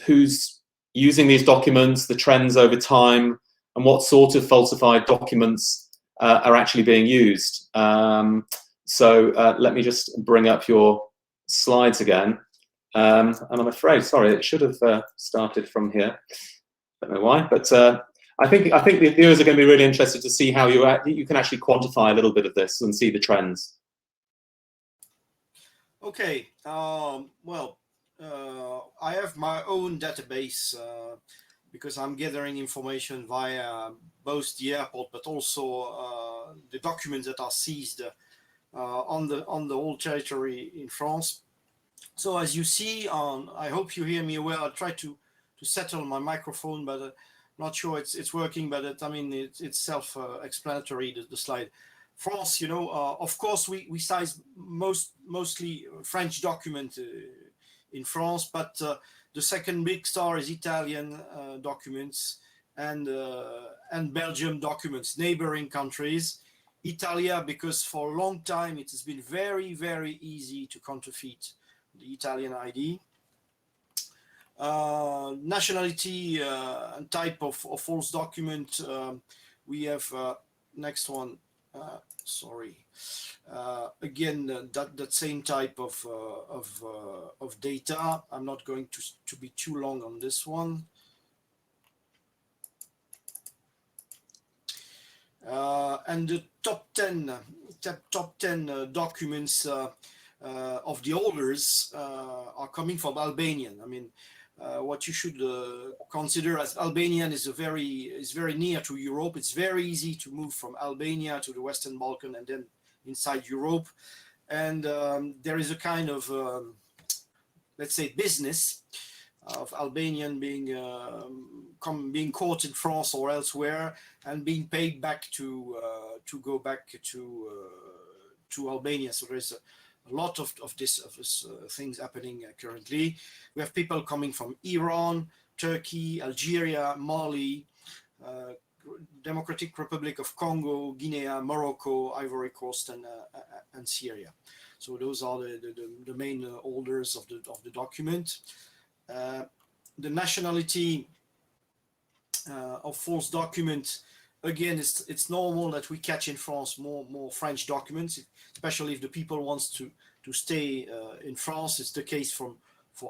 who's using these documents, the trends over time, and what sort of falsified documents are actually being used. So let me just bring up your slides again. And I'm afraid, sorry, it should have started from here. Don't know why, but I think the viewers are going to be really interested to see how you can actually quantify a little bit of this and see the trends. Okay. Well, I have my own database because I'm gathering information via both the airport, but also the documents that are seized on the whole territory in France. So as you see, I hope you hear me well. I'll try to settle my microphone, but I'm not sure it's working. But it's self-explanatory, the slide. France, of course, we size mostly French document in France, but the second big star is Italian documents and Belgium documents, neighboring countries. Italia, because for a long time it has been very, very easy to counterfeit the Italian ID. Nationality and type of false document. We have next one. Sorry. Again, that same type of data. I'm not going to be too long on this one. And the top 10 documents of the holders are coming from Albanian. What you should consider as Albanian is very near to Europe. It's very easy to move from Albania to the Western Balkan and then inside Europe. And there is a kind of, let's say, business of Albanian being caught in France or elsewhere and being paid back to go back to Albania. So there's a lot of this things happening currently. We have people coming from Iran, Turkey, Algeria, Mali, Democratic Republic of Congo, Guinea, Morocco, Ivory Coast, and Syria. So those are the main holders of the document. The nationality of false document, again, it's normal that we catch in France more French documents, especially if the people wants to stay in France. It's the case for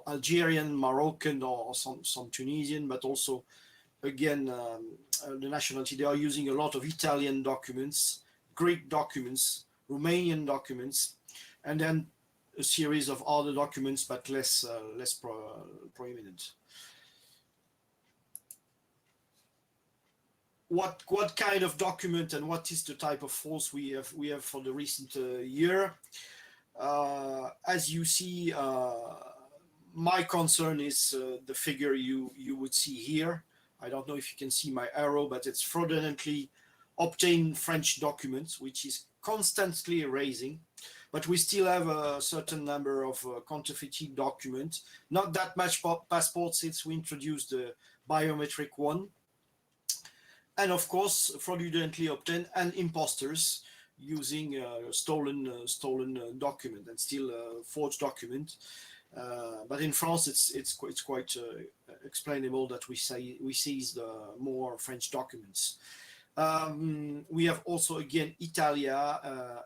Algerian, Moroccan, or some Tunisian, but also, again, the nationality, they are using a lot of Italian documents, Greek documents, Romanian documents, and then a series of other documents, but less prominent. What kind of document and what is the type of false we have for the recent year? As you see, my concern is the figure you would see here. I don't know if you can see my arrow, but it's fraudulently obtained French documents, which is constantly raising. But we still have a certain number of counterfeited documents. Not that much passports since we introduced the biometric one. And of course, fraudulently obtained and imposters using stolen document and still forged document. But in France, it's quite explainable that we seized more French documents. We have also again Italia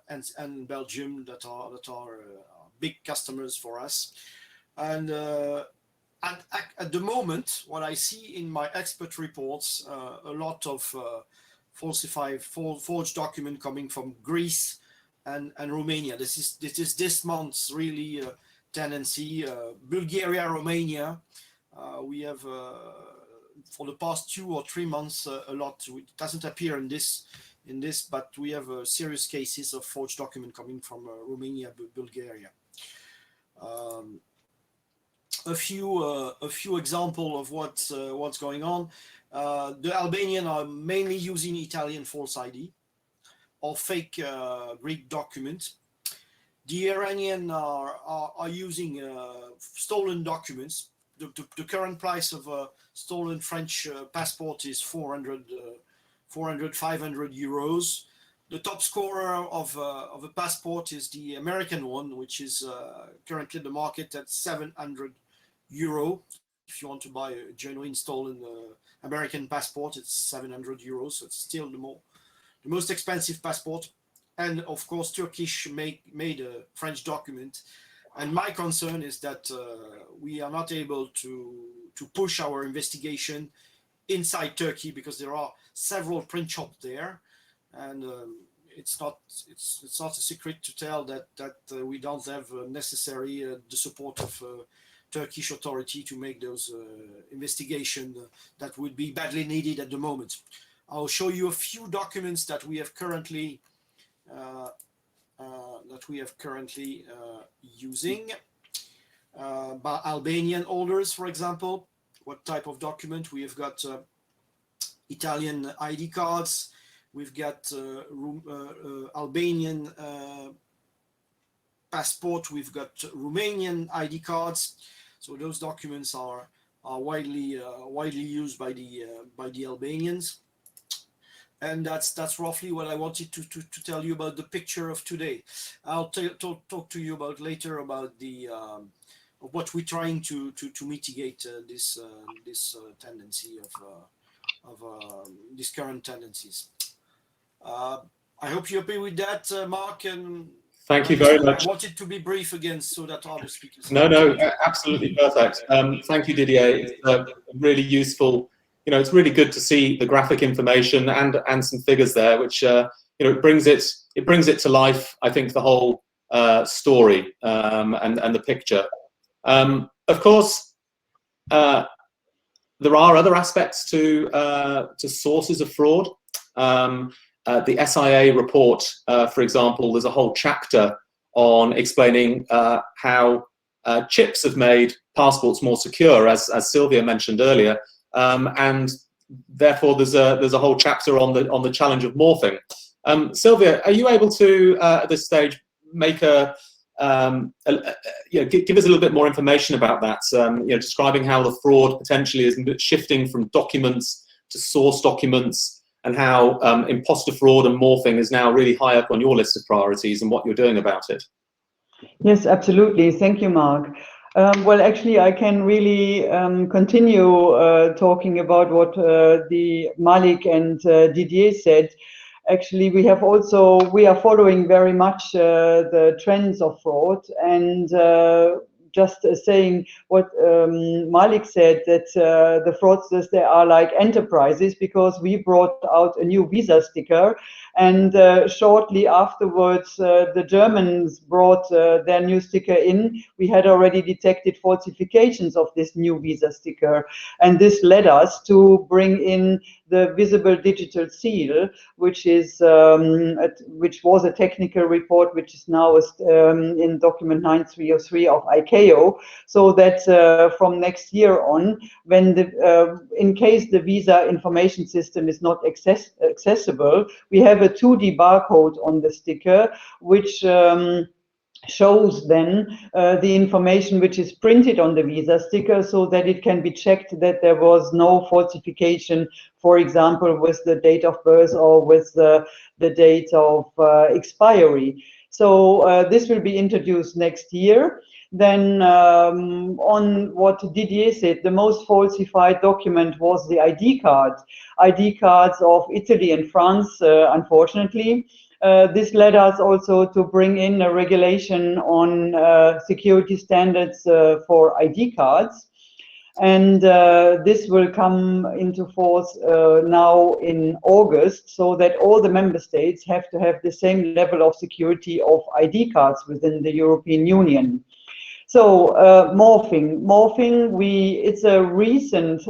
and Belgium that are big customers for us, and at the moment, what I see in my expert reports, a lot of forged document coming from Greece and Romania. This is this month's really tendency. Bulgaria, Romania. We have for the past 2 or 3 months a lot. It doesn't appear in this, but we have serious cases of forged document coming from Romania, Bulgaria. A few examples of what's going on. The Albanian are mainly using Italian false ID or fake Greek documents. The Iranian are using stolen documents. The current price of a stolen French passport is 500 euros. The top scorer of a passport is the American one, which is currently the market at 700 euro. If you want to buy a genuine stolen American passport, it's 700 euros. So it's still the most expensive passport. And of course, Turkish made a French document. And my concern is that we are not able to push our investigation inside Turkey because there are several print shops there, and it's not a secret to tell that we don't have necessary the support of Turkish authority to make those investigation that would be badly needed at the moment. I'll show you a few documents that we have currently using by Albanian holders, for example. What type of document? We have got Italian ID cards. We've got Albanian passport. We've got Romanian ID cards. So those documents are widely used by the Albanians. And that's roughly what I wanted to tell you about the picture of today. I'll talk to you about later about the what we're trying to mitigate this tendency of these current tendencies. I hope you're happy with that, Mark. And thank you very much. I wanted to be brief again so that other speakers. No, absolutely perfect. Thank you, Didier. It's really useful. It's really good to see the graphic information and some figures there, which it brings it to life. I think the whole story and the picture. Of course, there are other aspects to sources of fraud. The SIA report, for example, there's a whole chapter on explaining how chips have made passports more secure, as Sylvia mentioned earlier. And therefore, there's a whole chapter on the challenge of morphing. Sylvia, are you able to at this stage make give us a little bit more information about that? Describing how the fraud potentially is shifting from documents to source documents, and how imposter fraud and morphing is now really high up on your list of priorities, and what you're doing about it. Yes, absolutely. Thank you, Mark. Well, actually, I can really continue talking about what the Malik and Didier said. Actually, we are following very much the trends of fraud, and just saying what Malik said, that the fraudsters, they are like enterprises, because we brought out a new visa sticker, and shortly afterwards the Germans brought their new sticker in. We had already detected falsifications of this new visa sticker, and this led us to bring in the visible digital seal, which was a technical report, which is now in document 9303 of ICAO, so that from next year on, when in case the visa information system is not accessible, we have a 2D barcode on the sticker, which shows then the information which is printed on the visa sticker, so that it can be checked that there was no falsification, for example, with the date of birth or with the date of expiry. So this will be introduced next year. Then on what Didier said, the most falsified document was the ID cards of Italy and France, unfortunately. This led us also to bring in a regulation on security standards for ID cards. And this will come into force now in August, so that all the member states have to have the same level of security of ID cards within the European Union. So morphing, it's a recent,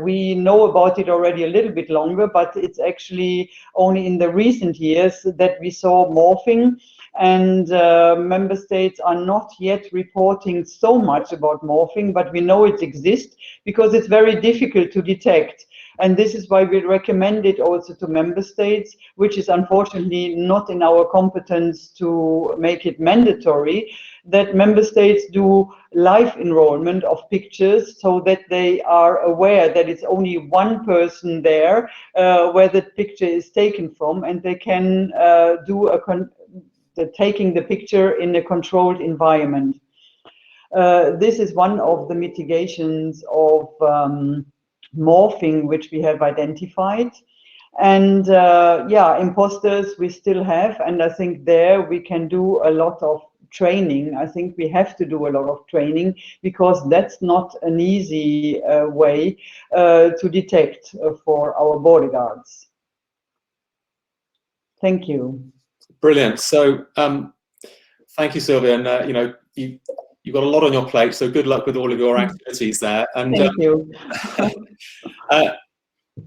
we know about it already a little bit longer, but it's actually only in the recent years that we saw morphing, and member states are not yet reporting so much about morphing, but we know it exists because it's very difficult to detect. And this is why we recommend it also to member states, which is unfortunately not in our competence to make it mandatory, that member states do live enrollment of pictures so that they are aware that it's only one person there where the picture is taken from, and they can do taking the picture in a controlled environment. This is one of the mitigations of morphing which we have identified. And yeah, imposters we still have, and I think there we can do a lot of training. I think we have to do a lot of training, because that's not an easy way to detect for our border guards. Thank you. Brilliant. So thank you, Sylvia. And you know, you've got a lot on your plate, so good luck with all of your activities there. And thank you.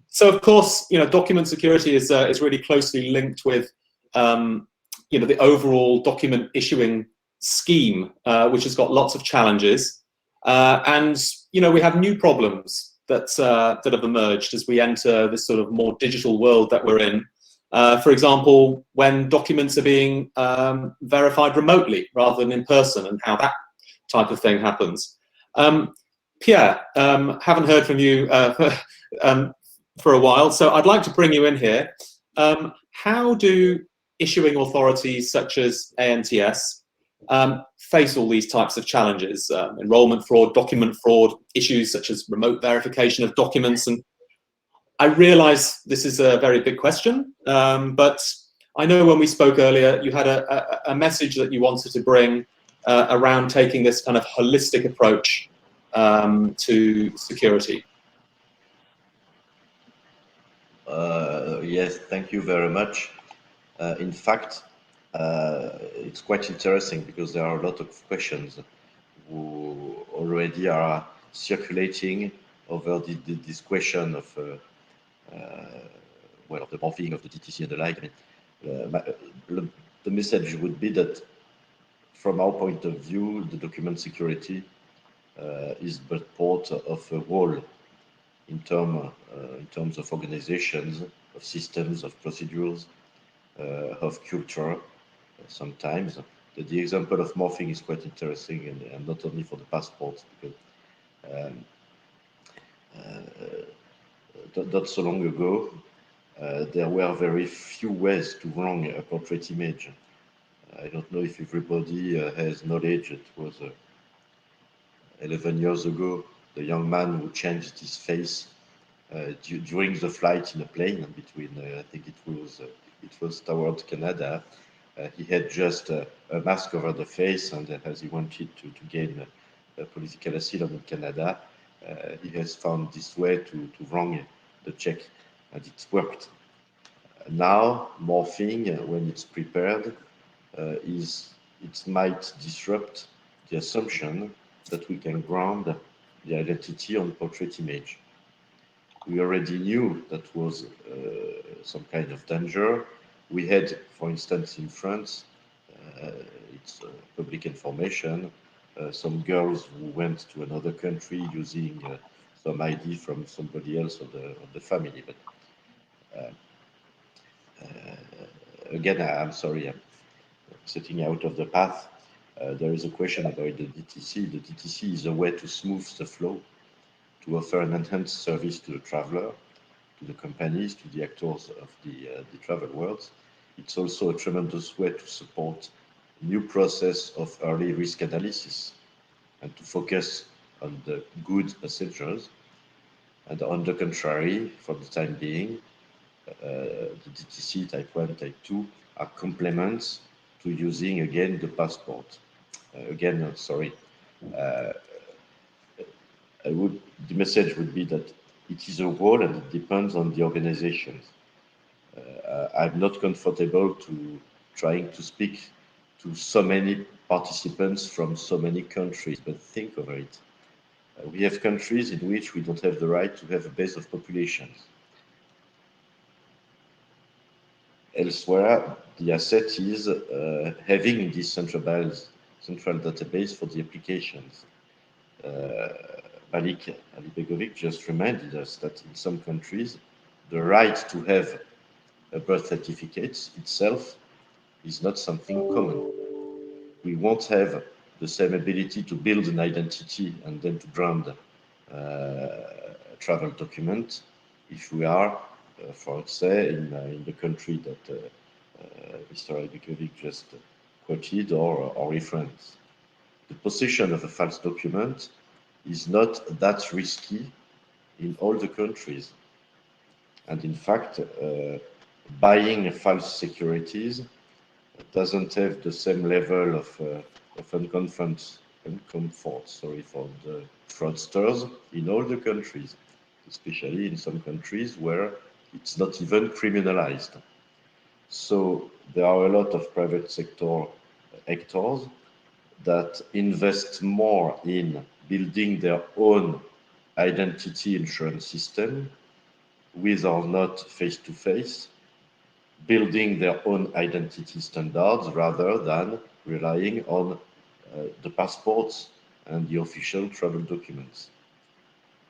So of course, you know, document security is really closely linked with you know, the overall document issuing scheme, which has got lots of challenges, and you know, we have new problems that have emerged as we enter this sort of more digital world that we're in. For example, when documents are being verified remotely rather than in person, and how that type of thing happens. Pierre, haven't heard from you for a while, so I'd like to bring you in here. How do issuing authorities such as ANTS face all these types of challenges? Enrollment fraud, document fraud, issues such as remote verification of documents. And I realize this is a very big question, but I know when we spoke earlier, you had a message that you wanted to bring around taking this kind of holistic approach to security. Yes, thank you very much. In fact, it's quite interesting because there are a lot of questions who already are circulating over this question of well, of the morphing of the DTC and the like. I mean, the message would be that from our point of view, the document security is but part of a whole in terms of organizations, of systems, of procedures, of culture. Sometimes the example of morphing is quite interesting, and not only for the passports, because not so long ago there were very few ways to wrong a portrait image. I don't know if everybody has knowledge. It was 11 years ago, the young man who changed his face during the flight in a plane between, I think it was towards Canada. He had just a mask over the face, and as he wanted to gain political asylum in Canada, he has found this way to wrong the check, and it worked. Now, morphing, when it's prepared, it might disrupt the assumption that we can ground the identity on portrait image. We already knew that was some kind of danger. We had, for instance, in France, it's public information, some girls who went to another country using some ID from somebody else of the family. But again, I'm sorry, I'm setting out of the path. There is a question about the DTC. The DTC is a way to smooth the flow, to offer an enhanced service to the traveler, to the companies, to the actors of the travel world. it's also a tremendous way to support new process of early risk analysis and to focus on the good passengers. And on the contrary, for the time being, the DTC type 1, type 2 are complements to using again the passport. The message would be that it is a whole and it depends on the organizations. I'm not comfortable to trying to speak to so many participants from so many countries, but think over it. We have countries in which we don't have the right to have a base of populations. Elsewhere, the asset is having this central database for the applications. Malik Alibegovic just reminded us that in some countries, the right to have a birth certificate itself is not something common. We won't have the same ability to build an identity and then to brand a travel document if we are, for say, in the country that Mr. Alibegovic just quoted or referenced. The possession of a false document is not that risky in all the countries. And in fact, buying false securities doesn't have the same level of uncomfort for the fraudsters in all the countries, especially in some countries where it's not even criminalized. So there are a lot of private sector actors that invest more in building their own identity insurance system with or not face-to-face, building their own identity standards rather than relying on the passports and the official travel documents.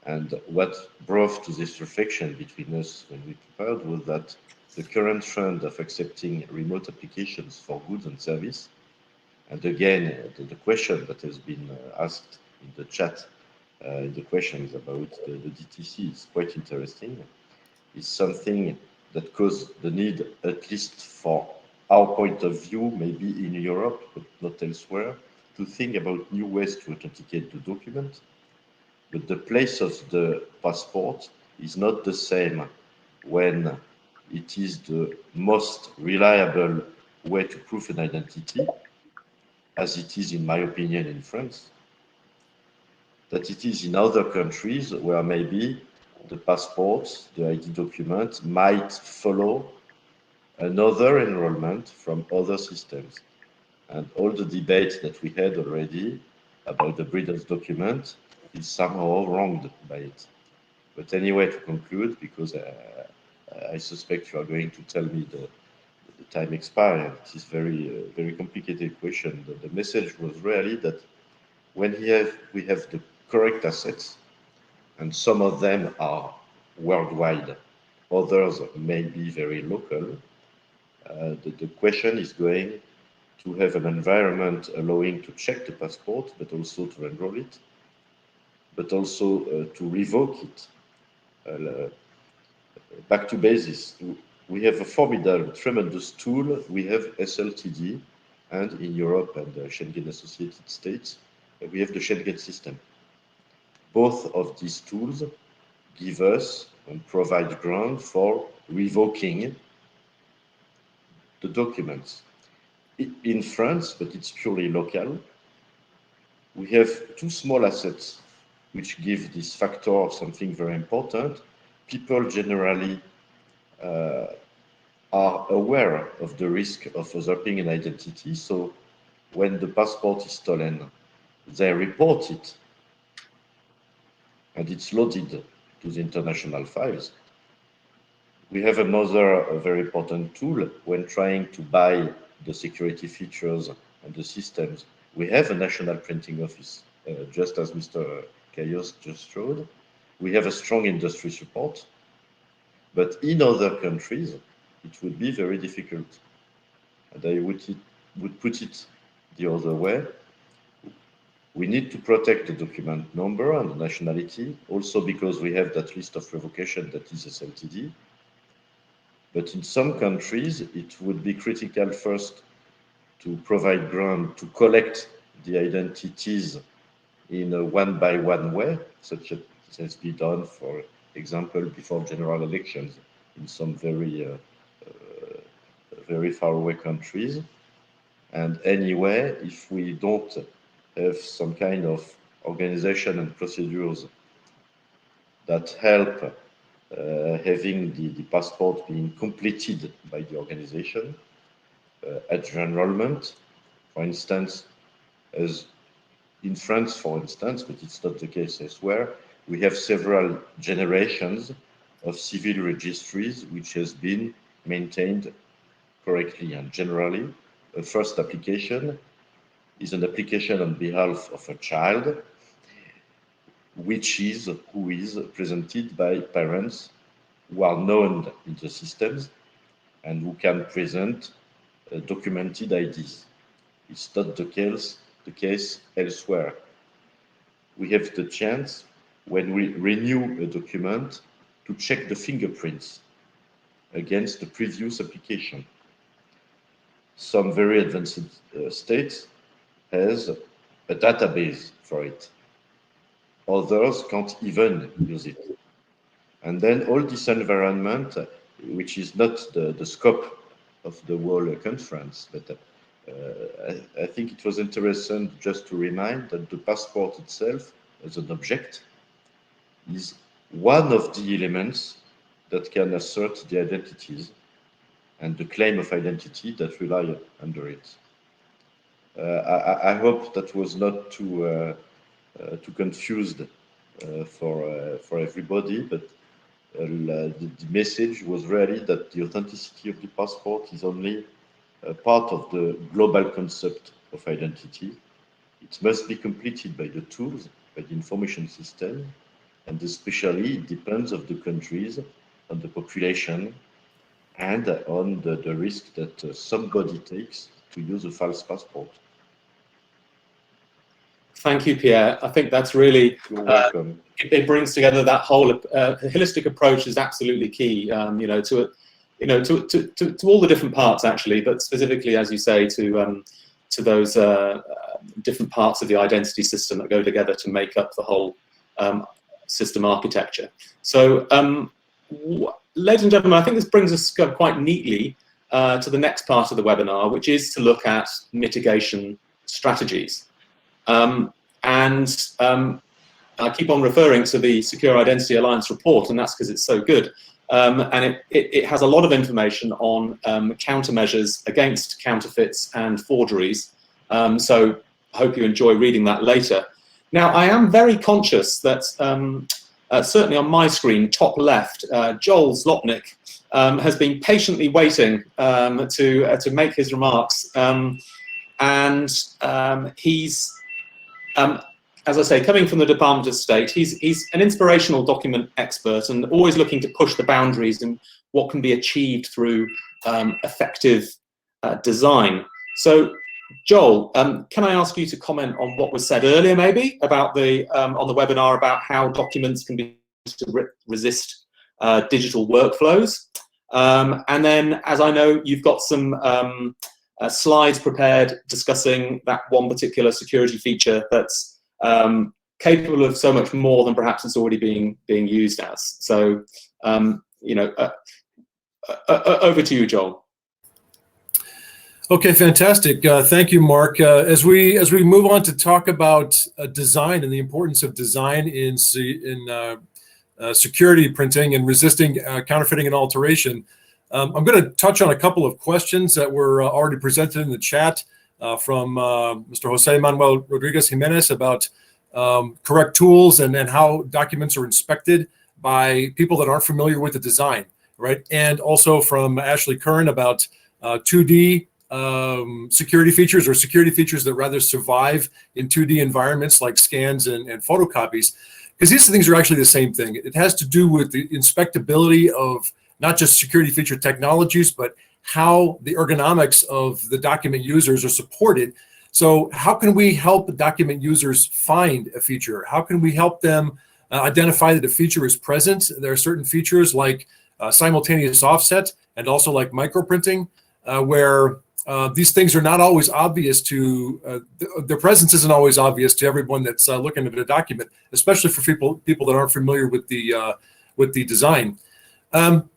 And what brought to this reflection between us when we prepared was that the current trend of accepting remote applications for goods and service, and again, the question that has been asked in the chat, the questions about the DTC is quite interesting, is something that caused the need, at least for our point of view, maybe in Europe, but not elsewhere, to think about new ways to authenticate the document. But the place of the passport is not the same when it is the most reliable way to prove an identity, as it is, in my opinion, in France, that it is in other countries where maybe the passport, the ID document, might follow another enrollment from other systems. And all the debate that we had already about the breeder's document is somehow wronged by it. But anyway, to conclude, because I suspect you are going to tell me the time expired, it is very complicated question. The message was really that when we have the correct assets, and some of them are worldwide, others may be very local, the question is going to have an environment allowing to check the passport, but also to enroll it, but also to revoke it. Back to basis, we have a formidable, tremendous tool. We have SLTD, and in Europe and the Schengen Associated States, we have the Schengen system. Both of these tools give us and provide ground for revoking the documents. In France, but it's purely local, we have two small assets which give this factor of something very important. People generally are aware of the risk of usurping an identity. So when the passport is stolen, they report it and it's loaded to the international files. We have another very important tool when trying to buy the security features and the systems. We have a national printing office, just as Mr. Kaios just showed. We have a strong industry support, but in other countries, it would be very difficult. And I would put it the other way. We need to protect the document number and the nationality, also because we have that list of revocation that is SLTD. But in some countries, it would be critical first to provide ground to collect the identities in a one-by-one way, such as it has been done, for example, before general elections in some very faraway countries. And anyway, if we don't have some kind of organization and procedures that help having the passport being completed by the organization, adjournment, for instance, as in France, for instance, but it's not the case elsewhere, we have several generations of civil registries which has been maintained correctly. And generally, a first application is an application on behalf of a child, who is presented by parents who are known in the systems and who can present documented IDs. It's not the case elsewhere. We have the chance, when we renew a document, to check the fingerprints against the previous application. Some very advanced states has a database for it. Others can't even use it. And then all this environment, which is not the scope of the whole conference, but I think it was interesting just to remind that the passport itself, as an object, is one of the elements that can assert the identities and the claim of identity that rely under it. I hope that was not too confused for everybody, but the message was really that the authenticity of the passport is only a part of the global concept of identity. It must be completed by the tools, by the information system, and especially it depends on the countries, on the population, and on the risk that somebody takes to use a false passport. Thank you, Pierre. I think that's really, You're welcome. It brings together that whole holistic approach is absolutely key, to all the different parts actually, but specifically, as you say, to those different parts of the identity system that go together to make up the whole system architecture. So, ladies and gentlemen, I think this brings us quite neatly to the next part of the webinar, which is to look at mitigation strategies. I keep on referring to the Secure Identity Alliance report, and that's because it's so good. And it has a lot of information on countermeasures against counterfeits and forgeries. So I hope you enjoy reading that later. Now, I am very conscious that certainly on my screen, top left, Joel Zlotnick has been patiently waiting to make his remarks. He's, as I say, coming from the Department of State, he's an inspirational document expert and always looking to push the boundaries in what can be achieved through effective design. So, Joel, can I ask you to comment on what was said earlier, maybe, about the on the webinar about how documents can be used to resist digital workflows? And then, as I know, you've got some slides prepared discussing that one particular security feature that's capable of so much more than perhaps it's already being used as. So, over to you, Joel. Okay, fantastic. Thank you, Mark. As we move on to talk about design and the importance of design in security printing and resisting counterfeiting and alteration, I'm going to touch on a couple of questions that were already presented in the chat from Mr. Jose Manuel Rodriguez Jimenez about correct tools and how documents are inspected by people that aren't familiar with the design, right? And also from Ashley Curran about 2D security features, or security features that rather survive in 2D environments like scans and photocopies, because these things are actually the same thing. It has to do with the inspectability of not just security feature technologies, but how the ergonomics of the document users are supported. So how can we help document users find a feature? How can we help them identify that a feature is present? There are certain features like simultaneous offset, and also like microprinting, where these things are not always obvious to, their presence isn't always obvious to everyone that's looking at a document, especially for people that aren't familiar with the design.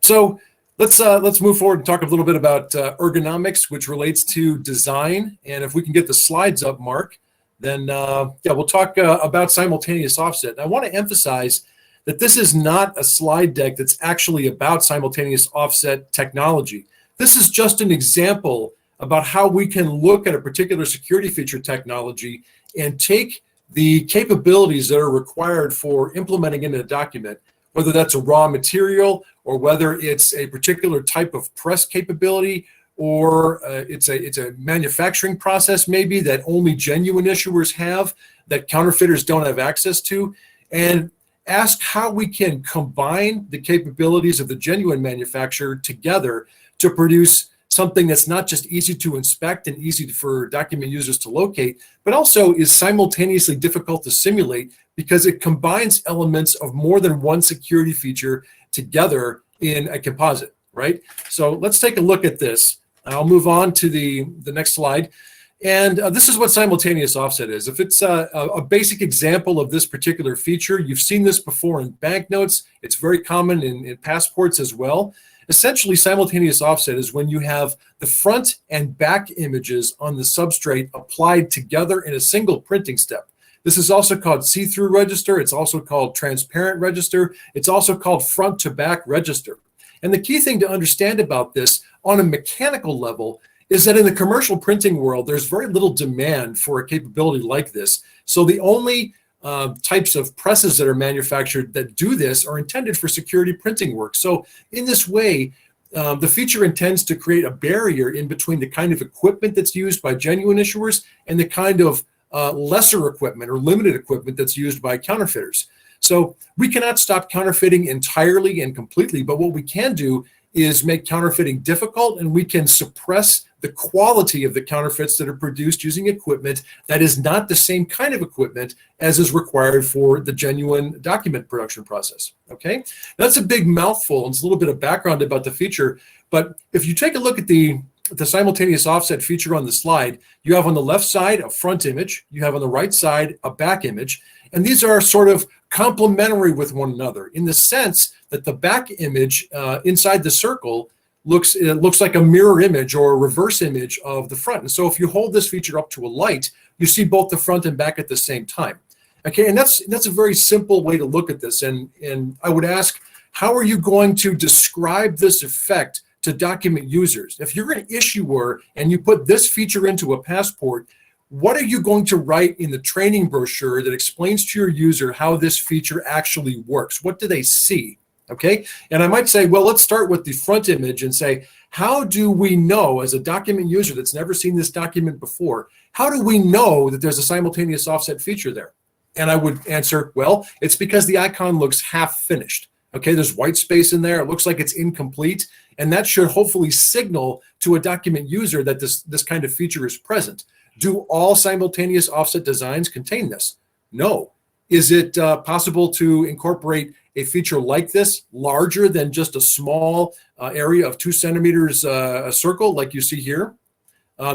So let's move forward and talk a little bit about ergonomics, which relates to design. And if we can get the slides up, Mark, then yeah, we'll talk about simultaneous offset. And I want to emphasize that this is not a slide deck that's actually about simultaneous offset technology. This is just an example about how we can look at a particular security feature technology and take the capabilities that are required for implementing in a document, whether that's a raw material or whether it's a particular type of press capability, or it's a manufacturing process maybe that only genuine issuers have, that counterfeiters don't have access to, and ask how we can combine the capabilities of the genuine manufacturer together to produce something that's not just easy to inspect and easy for document users to locate, but also is simultaneously difficult to simulate because it combines elements of more than one security feature together in a composite, right? So let's take a look at this. I'll move on to the next slide. And this is what simultaneous offset is. If it's a basic example of this particular feature, you've seen this before in banknotes. It's very common in passports as well. Essentially, simultaneous offset is when you have the front and back images on the substrate applied together in a single printing step. This is also called see-through register. It's also called transparent register. It's also called front-to-back register. And the key thing to understand about this on a mechanical level is that in the commercial printing world, there's very little demand for a capability like this. So the only types of presses that are manufactured that do this are intended for security printing work. So in this way, the feature intends to create a barrier in between the kind of equipment that's used by genuine issuers and the kind of lesser equipment or limited equipment that's used by counterfeiters. So we cannot stop counterfeiting entirely and completely, but what we can do is make counterfeiting difficult, and we can suppress the quality of the counterfeits that are produced using equipment that is not the same kind of equipment as is required for the genuine document production process, okay? That's a big mouthful, and it's a little bit of background about the feature, but if you take a look at the simultaneous offset feature on the slide, you have on the left side a front image, you have on the right side a back image, and these are sort of complementary with one another in the sense that the back image inside the circle looks like a mirror image or a reverse image of the front. And so if you hold this feature up to a light, you see both the front and back at the same time. Okay, and that's a very simple way to look at this. And I would ask, how are you going to describe this effect to document users? If you're an issuer and you put this feature into a passport, what are you going to write in the training brochure that explains to your user how this feature actually works? What do they see? Okay, and I might say, well, let's start with the front image and say, how do we know, as a document user that's never seen this document before, how do we know that there's a simultaneous offset feature there? And I would answer, well, it's because the icon looks half finished. Okay, there's white space in there. It looks like it's incomplete. And that should hopefully signal to a document user that this kind of feature is present. Do all simultaneous offset designs contain this? No. Is it possible to incorporate a feature like this, larger than just a small area of 2 centimeters a circle like you see here?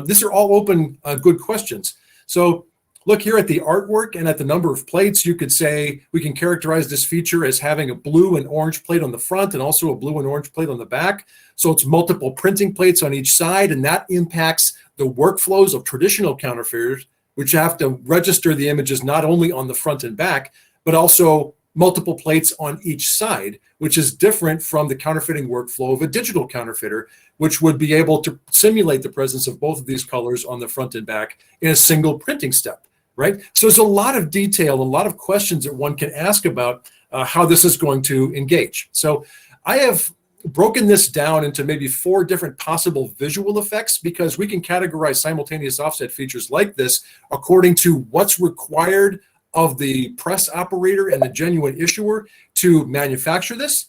These are all open, good questions. So look here at the artwork and at the number of plates. You could say we can characterize this feature as having a blue and orange plate on the front and also a blue and orange plate on the back. So it's multiple printing plates on each side, and that impacts the workflows of traditional counterfeiters, which have to register the images not only on the front and back, but also multiple plates on each side, which is different from the counterfeiting workflow of a digital counterfeiter, which would be able to simulate the presence of both of these colors on the front and back in a single printing step, right? So there's a lot of detail, a lot of questions that one can ask about how this is going to engage. So I have broken this down into maybe 4 different possible visual effects, because we can categorize simultaneous offset features like this according to what's required of the press operator and the genuine issuer to manufacture this.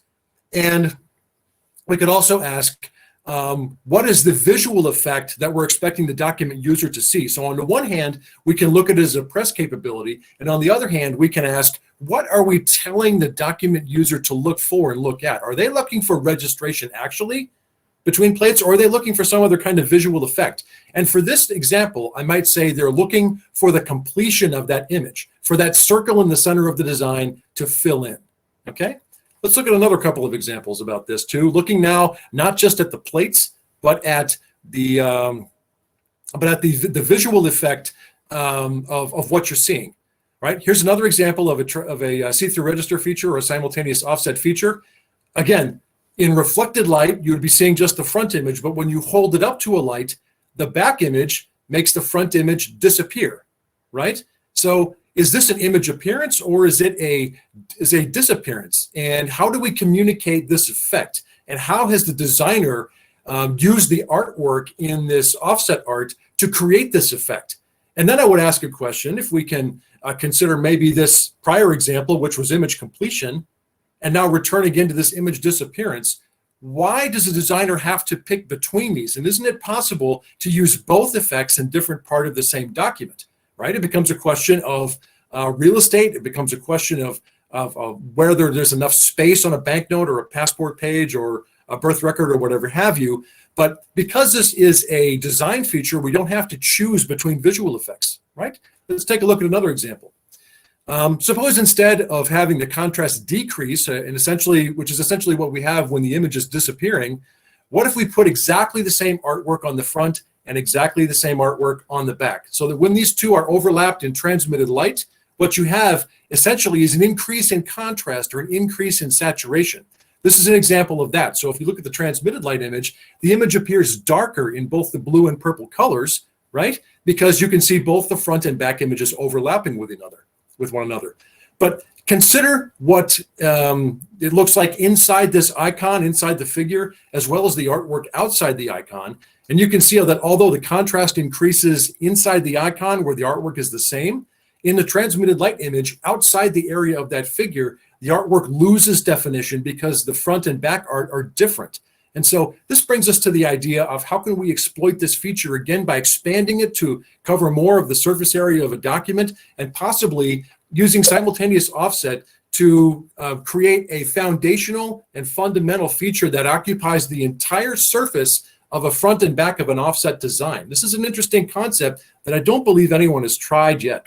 And we could also ask, what is the visual effect that we're expecting the document user to see? So on the one hand, we can look at it as a press capability, and on the other hand, we can ask, what are we telling the document user to look for and look at? Are they looking for registration actually between plates, or are they looking for some other kind of visual effect? And for this example, I might say they're looking for the completion of that image, for that circle in the center of the design to fill in, okay? Let's look at another couple of examples about this too, looking now not just at the plates, but at the visual effect of what you're seeing, right? Here's another example of a see-through register feature or a simultaneous offset feature. Again, in reflected light, you would be seeing just the front image, but when you hold it up to a light, the back image makes the front image disappear, right? So is this an image appearance or is it a disappearance? And how do we communicate this effect? And how has the designer used the artwork in this offset art to create this effect? And then I would ask a question, if we can consider maybe this prior example, which was image completion, and now return again to this image disappearance. Why does the designer have to pick between these? And isn't it possible to use both effects in different part of the same document, right? It becomes a question of real estate. It becomes a question of whether there's enough space on a banknote or a passport page or a birth record or whatever have you. But because this is a design feature, we don't have to choose between visual effects, right? Let's take a look at another example. Suppose instead of having the contrast decrease, which is essentially what we have when the image is disappearing, what if we put exactly the same artwork on the front and exactly the same artwork on the back? So that when these two are overlapped in transmitted light, what you have essentially is an increase in contrast or an increase in saturation. This is an example of that. So if you look at the transmitted light image, the image appears darker in both the blue and purple colors, right? Because you can see both the front and back images overlapping with one another. But consider what it looks like inside this icon, inside the figure, as well as the artwork outside the icon. And you can see that although the contrast increases inside the icon where the artwork is the same, in the transmitted light image outside the area of that figure, the artwork loses definition because the front and back art are different. And so this brings us to the idea of how can we exploit this feature again by expanding it to cover more of the surface area of a document and possibly using simultaneous offset to create a foundational and fundamental feature that occupies the entire surface of a front and back of an offset design. This is an interesting concept that I don't believe anyone has tried yet.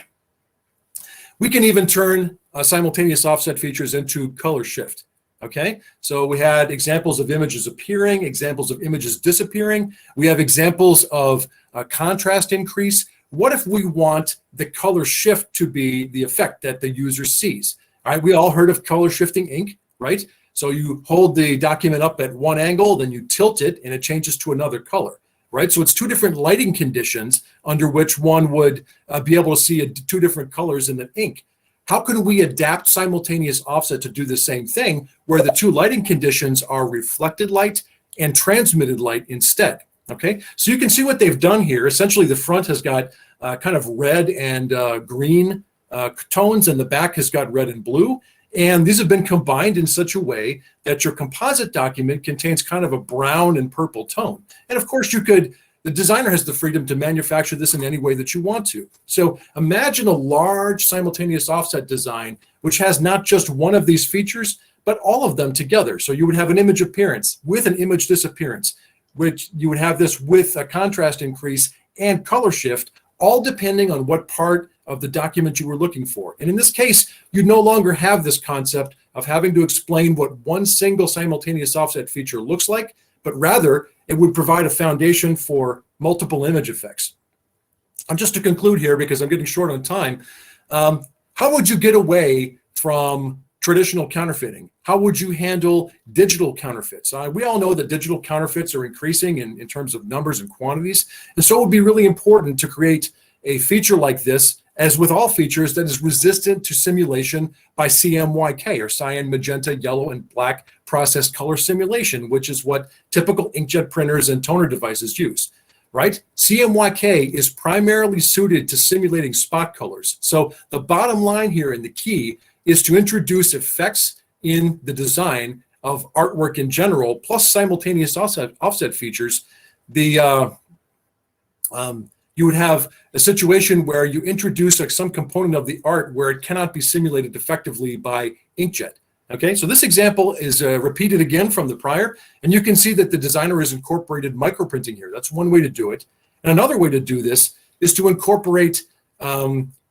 We can even turn simultaneous offset features into color shift. Okay, so we had examples of images appearing, examples of images disappearing. We have examples of contrast increase. What if we want the color shift to be the effect that the user sees? All right, we all heard of color shifting ink, right? So you hold the document up at one angle, then you tilt it and it changes to another color, right? So it's two different lighting conditions under which one would be able to see two different colors in the ink. How can we adapt simultaneous offset to do the same thing where the two lighting conditions are reflected light and transmitted light instead? Okay, so you can see what they've done here. Essentially, the front has got kind of red and green tones, and the back has got red and blue. And these have been combined in such a way that your composite document contains kind of a brown and purple tone. And of course, the designer has the freedom to manufacture this in any way that you want to. So imagine a large simultaneous offset design, which has not just one of these features, but all of them together. So you would have an image appearance with an image disappearance, which you would have this with a contrast increase and color shift, all depending on what part of the document you were looking for. And in this case, you no longer have this concept of having to explain what one single simultaneous offset feature looks like, but rather it would provide a foundation for multiple image effects. And just to conclude here, because I'm getting short on time, how would you get away from traditional counterfeiting? How would you handle digital counterfeits? We all know that digital counterfeits are increasing in terms of numbers and quantities. And so it would be really important to create a feature like this, as with all features, that is resistant to simulation by CMYK, or cyan, magenta, yellow, and black process color simulation, which is what typical inkjet printers and toner devices use, right? CMYK is primarily suited to simulating spot colors. So the bottom line here and the key is to introduce effects in the design of artwork in general, plus simultaneous offset features. you would have a situation where you introduce like some component of the art where it cannot be simulated effectively by inkjet. Okay, so this example is repeated again from the prior, and you can see that the designer has incorporated microprinting here. That's one way to do it. And another way to do this is to incorporate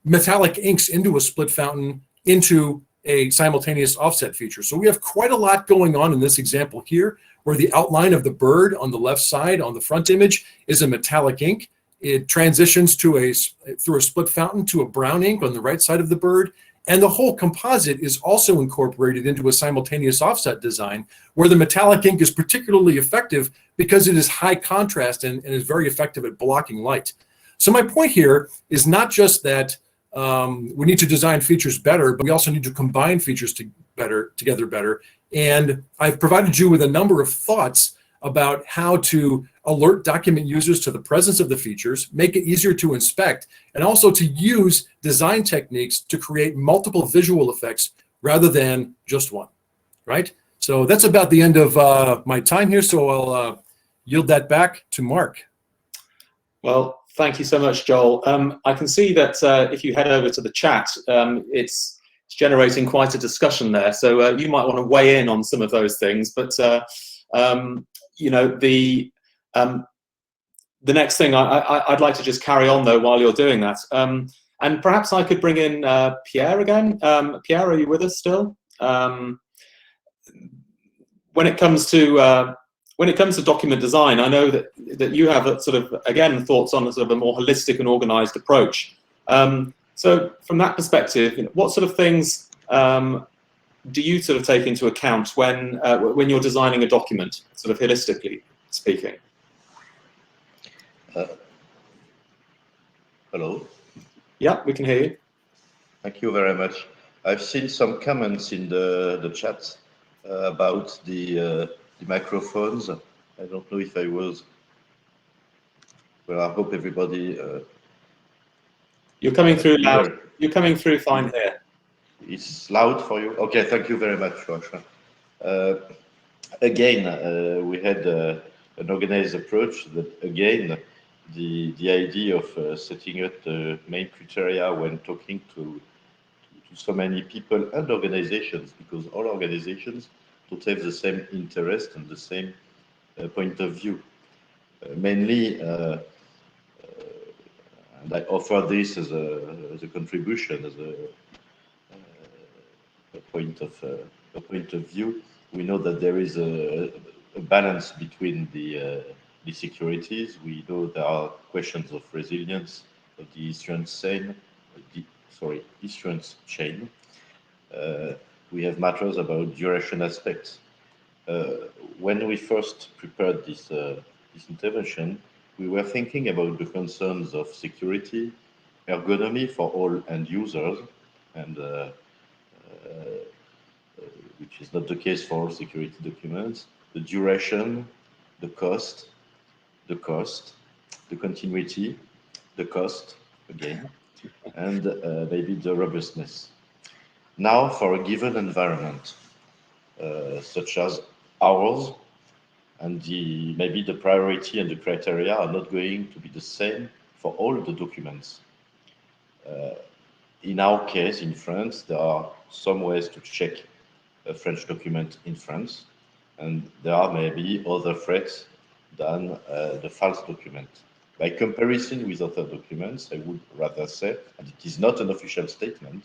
metallic inks into a split fountain into a simultaneous offset feature. So we have quite a lot going on in this example here, where the outline of the bird on the left side on the front image is a metallic ink. It transitions to through a split fountain to a brown ink on the right side of the bird. And the whole composite is also incorporated into a simultaneous offset design, where the metallic ink is particularly effective because it is high contrast and is very effective at blocking light. So my point here is not just that we need to design features better, but we also need to combine features together better. And I've provided you with a number of thoughts about how to alert document users to the presence of the features, make it easier to inspect, and also to use design techniques to create multiple visual effects rather than just one, right? So that's about the end of my time here, so I'll yield that back to Mark. Well, thank you so much, Joel. I can see that if you head over to the chat, it's generating quite a discussion there. So you might want to weigh in on some of those things. But you know, the next thing I'd like to just carry on though while you're doing that, and perhaps I could bring in Pierre again. Pierre, are you with us still? When it comes to document design, I know that you have a sort of, again, thoughts on a sort of a more holistic and organized approach. So from that perspective, you know, what sort of things do you sort of take into account when you're designing a document, sort of holistically speaking? Hello. Yeah, we can hear you. Thank you very much. I've seen some comments in the chat about the microphones. I don't know if I was. Well, I hope everybody. You're coming through loud. You're coming through fine here. It's loud for you. Okay, thank you very much, Joshua. Again, we had an organized approach. That again, the idea of setting up the main criteria when talking to so many people and organizations, because all organizations don't have the same interest and the same point of view. Mainly, and I offer this as a contribution, as a point of view. We know that there is a balance between the securities. We know there are questions of resilience of the issuance chain. We have matters about duration aspects. When we first prepared this intervention, we were thinking about the concerns of security, ergonomy for all end users, and which is not the case for all security documents, the duration, the cost, the continuity, the cost, again, and maybe the robustness. Now, for a given environment, such as ours, and maybe the priority and the criteria are not going to be the same for all the documents. In our case, in France, there are some ways to check a French document in France, and there are maybe other threats than the false document. By comparison with other documents, I would rather say, and it is not an official statement,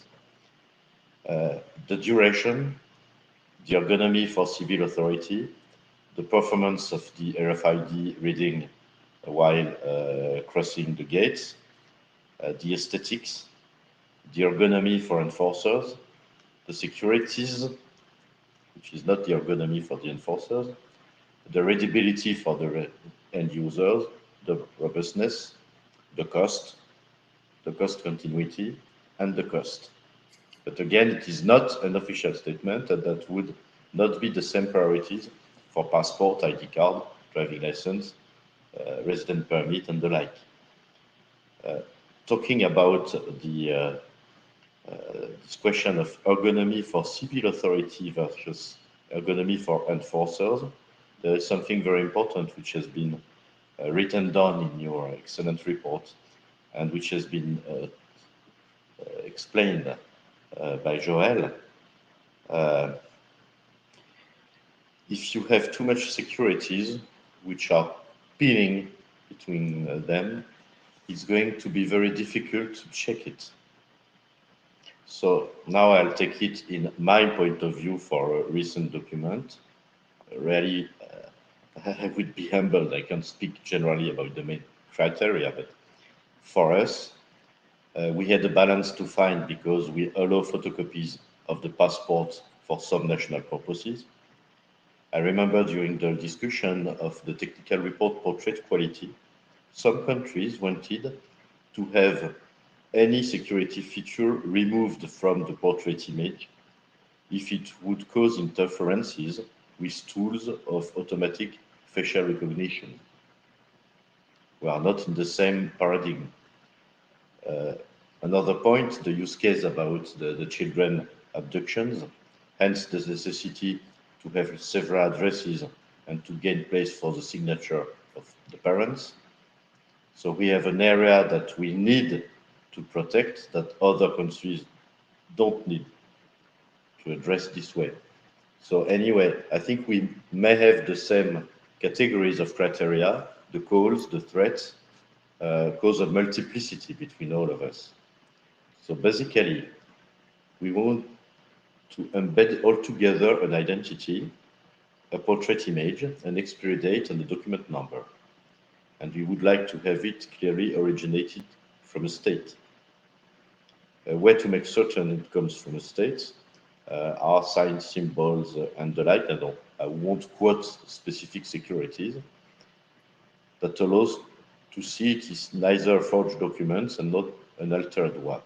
the duration, the ergonomy for civil authority, the performance of the RFID reading while crossing the gates, the aesthetics, the ergonomy for enforcers, the securities, which is not the ergonomy for the enforcers, the readability for the end users, the robustness, the cost continuity, and the cost. But again, it is not an official statement, and that would not be the same priorities for passport, ID card, driving license, resident permit, and the like. Talking about this question of ergonomy for civil authority versus ergonomy for enforcers, there is something very important which has been written down in your excellent report, and which has been explained by Joël. If you have too much securities which are peeling between them, it's going to be very difficult to check it. So now I'll take it in my point of view for a recent document. Really, I would be humbled. I can't speak generally about the main criteria, but for us, we had a balance to find because we allow photocopies of the passport for some national purposes. I remember during the discussion of the technical report portrait quality, some countries wanted to have any security feature removed from the portrait image if it would cause interferences with tools of automatic facial recognition. We are not in the same paradigm. Another point, the use case about the children abductions, hence the necessity to have several addresses and to gain place for the signature of the parents. So we have an area that we need to protect that other countries don't need to address this way. So anyway, I think we may have the same categories of criteria, the calls, the threats, cause a multiplicity between all of us. So basically, we want to embed all together an identity, a portrait image, an expiry date, and a document number. And we would like to have it clearly originated from a state. A way to make certain it comes from a state are signs, symbols, and the like. I won't quote specific securities. That allows to see it is neither forged documents and not an altered one.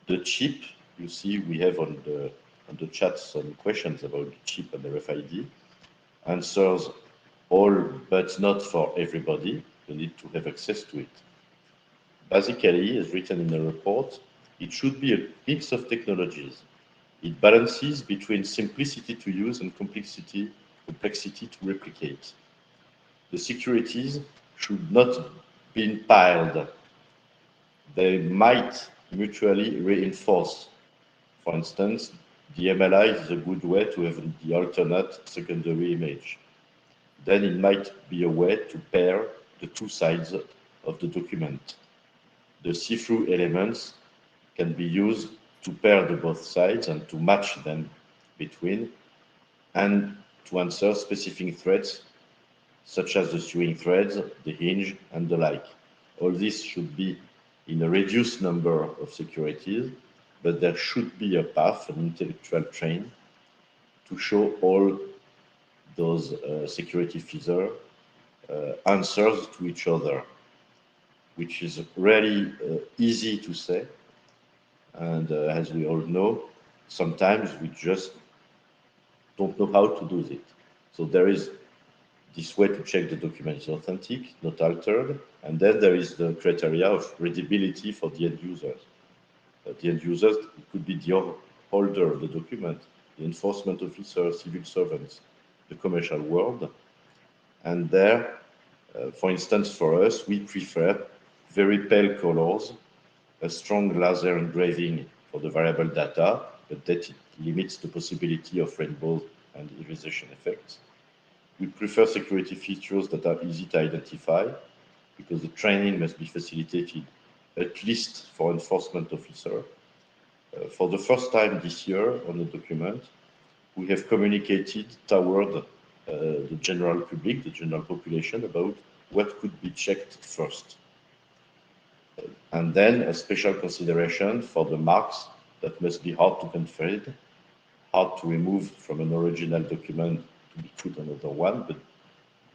The chip, you see, we have on the chat some questions about the chip and the RFID. Answers all, but not for everybody. You need to have access to it. Basically, as written in the report, it should be a mix of technologies. It balances between simplicity to use and complexity to replicate. The securities should not be piled. They might mutually reinforce. For instance, the MLI is a good way to have the alternate secondary image. Then it might be a way to pair the two sides of the document. The see-through elements can be used to pair the both sides and to match them between and to answer specific threats such as the sewing threads, the hinge, and the like. All this should be in a reduced number of securities, but there should be a path, an intellectual chain, to show all those security features answers to each other, which is really easy to say. And as we all know, sometimes we just don't know how to do it. So there is this way to check the document is authentic, not altered, and then there is the criteria of readability for the end users. The end users, it could be the holder of the document, the enforcement officer, civil servants, the commercial world. And there, for instance, for us, we prefer very pale colors, a strong laser engraving for the variable data, but that it limits the possibility of rainbow and iridescence effects. We prefer security features that are easy to identify because the training must be facilitated, at least for enforcement officer. For the first time this year on the document, we have communicated toward the general public, the general population, about what could be checked first. And then a special consideration for the marks that must be hard to counterfeit, hard to remove from an original document to be put on another one, but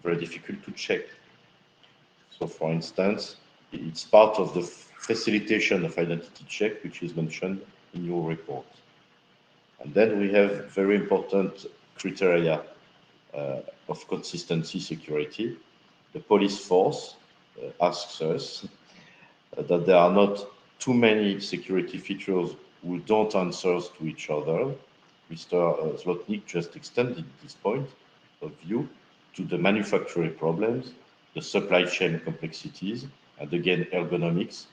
very difficult to check. So for instance, it's part of the facilitation of identity check, which is mentioned in your report. And then we have very important criteria of consistency security. The police force asks us that there are not too many security features who don't answer to each other. Mr. Zlotnik just extended this point of view to the manufacturing problems, the supply chain complexities, and again, ergonomics,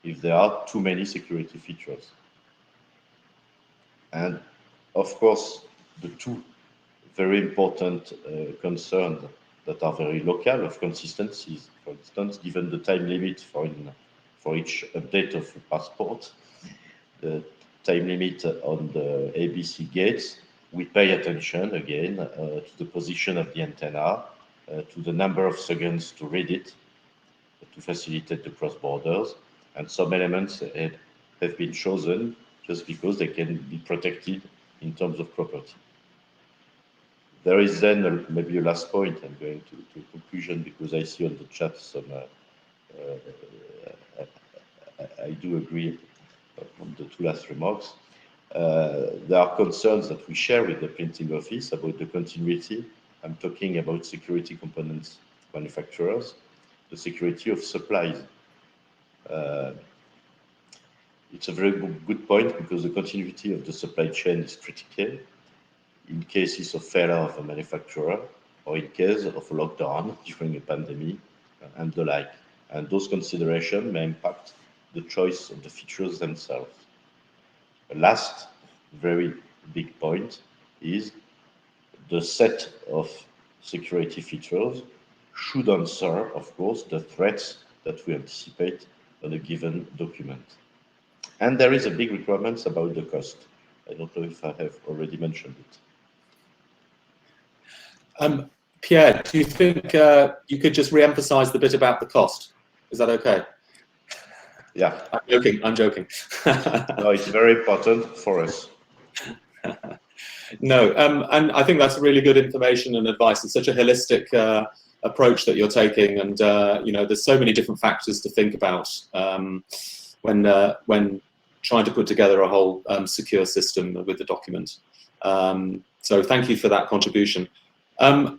if there are too many security features. And of course, the two very important concerns that are very local of consistencies, for instance, given the time limit for each update of a passport, the time limit on the ABC gates, we pay attention again to the position of the antenna, to the number of seconds to read it, to facilitate the cross borders, and some elements have been chosen just because they can be protected in terms of property. There is then maybe a last point. I'm going to conclusion because I see on the chat some. I do agree on the two last remarks. There are concerns that we share with the printing office about the continuity. I'm talking about security components manufacturers, the security of supplies. It's a very good point because the continuity of the supply chain is critical in cases of failure of a manufacturer or in case of a lockdown during a pandemic and the like. And those considerations may impact the choice of the features themselves. The last very big point is the set of security features should answer, of course, the threats that we anticipate on a given document. And there is a big requirement about the cost. I don't know if I have already mentioned it. Pierre, do you think you could just re-emphasize the bit about the cost? Is that okay? Yeah. I'm joking. No, it's very important for us. No, and I think that's really good information and advice. It's such a holistic approach that you're taking, and you know, there's so many different factors to think about when trying to put together a whole secure system with the document. So thank you for that contribution. The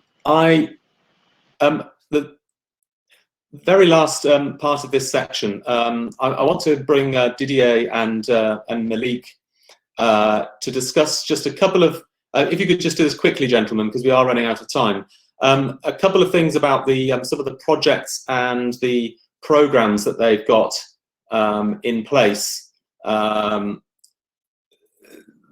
very last part of this section, I want to bring Didier and Malik to discuss just a couple of, if you could just do this quickly, gentlemen, because we are running out of time. A couple of things about the some of the projects and the programs that they've got in place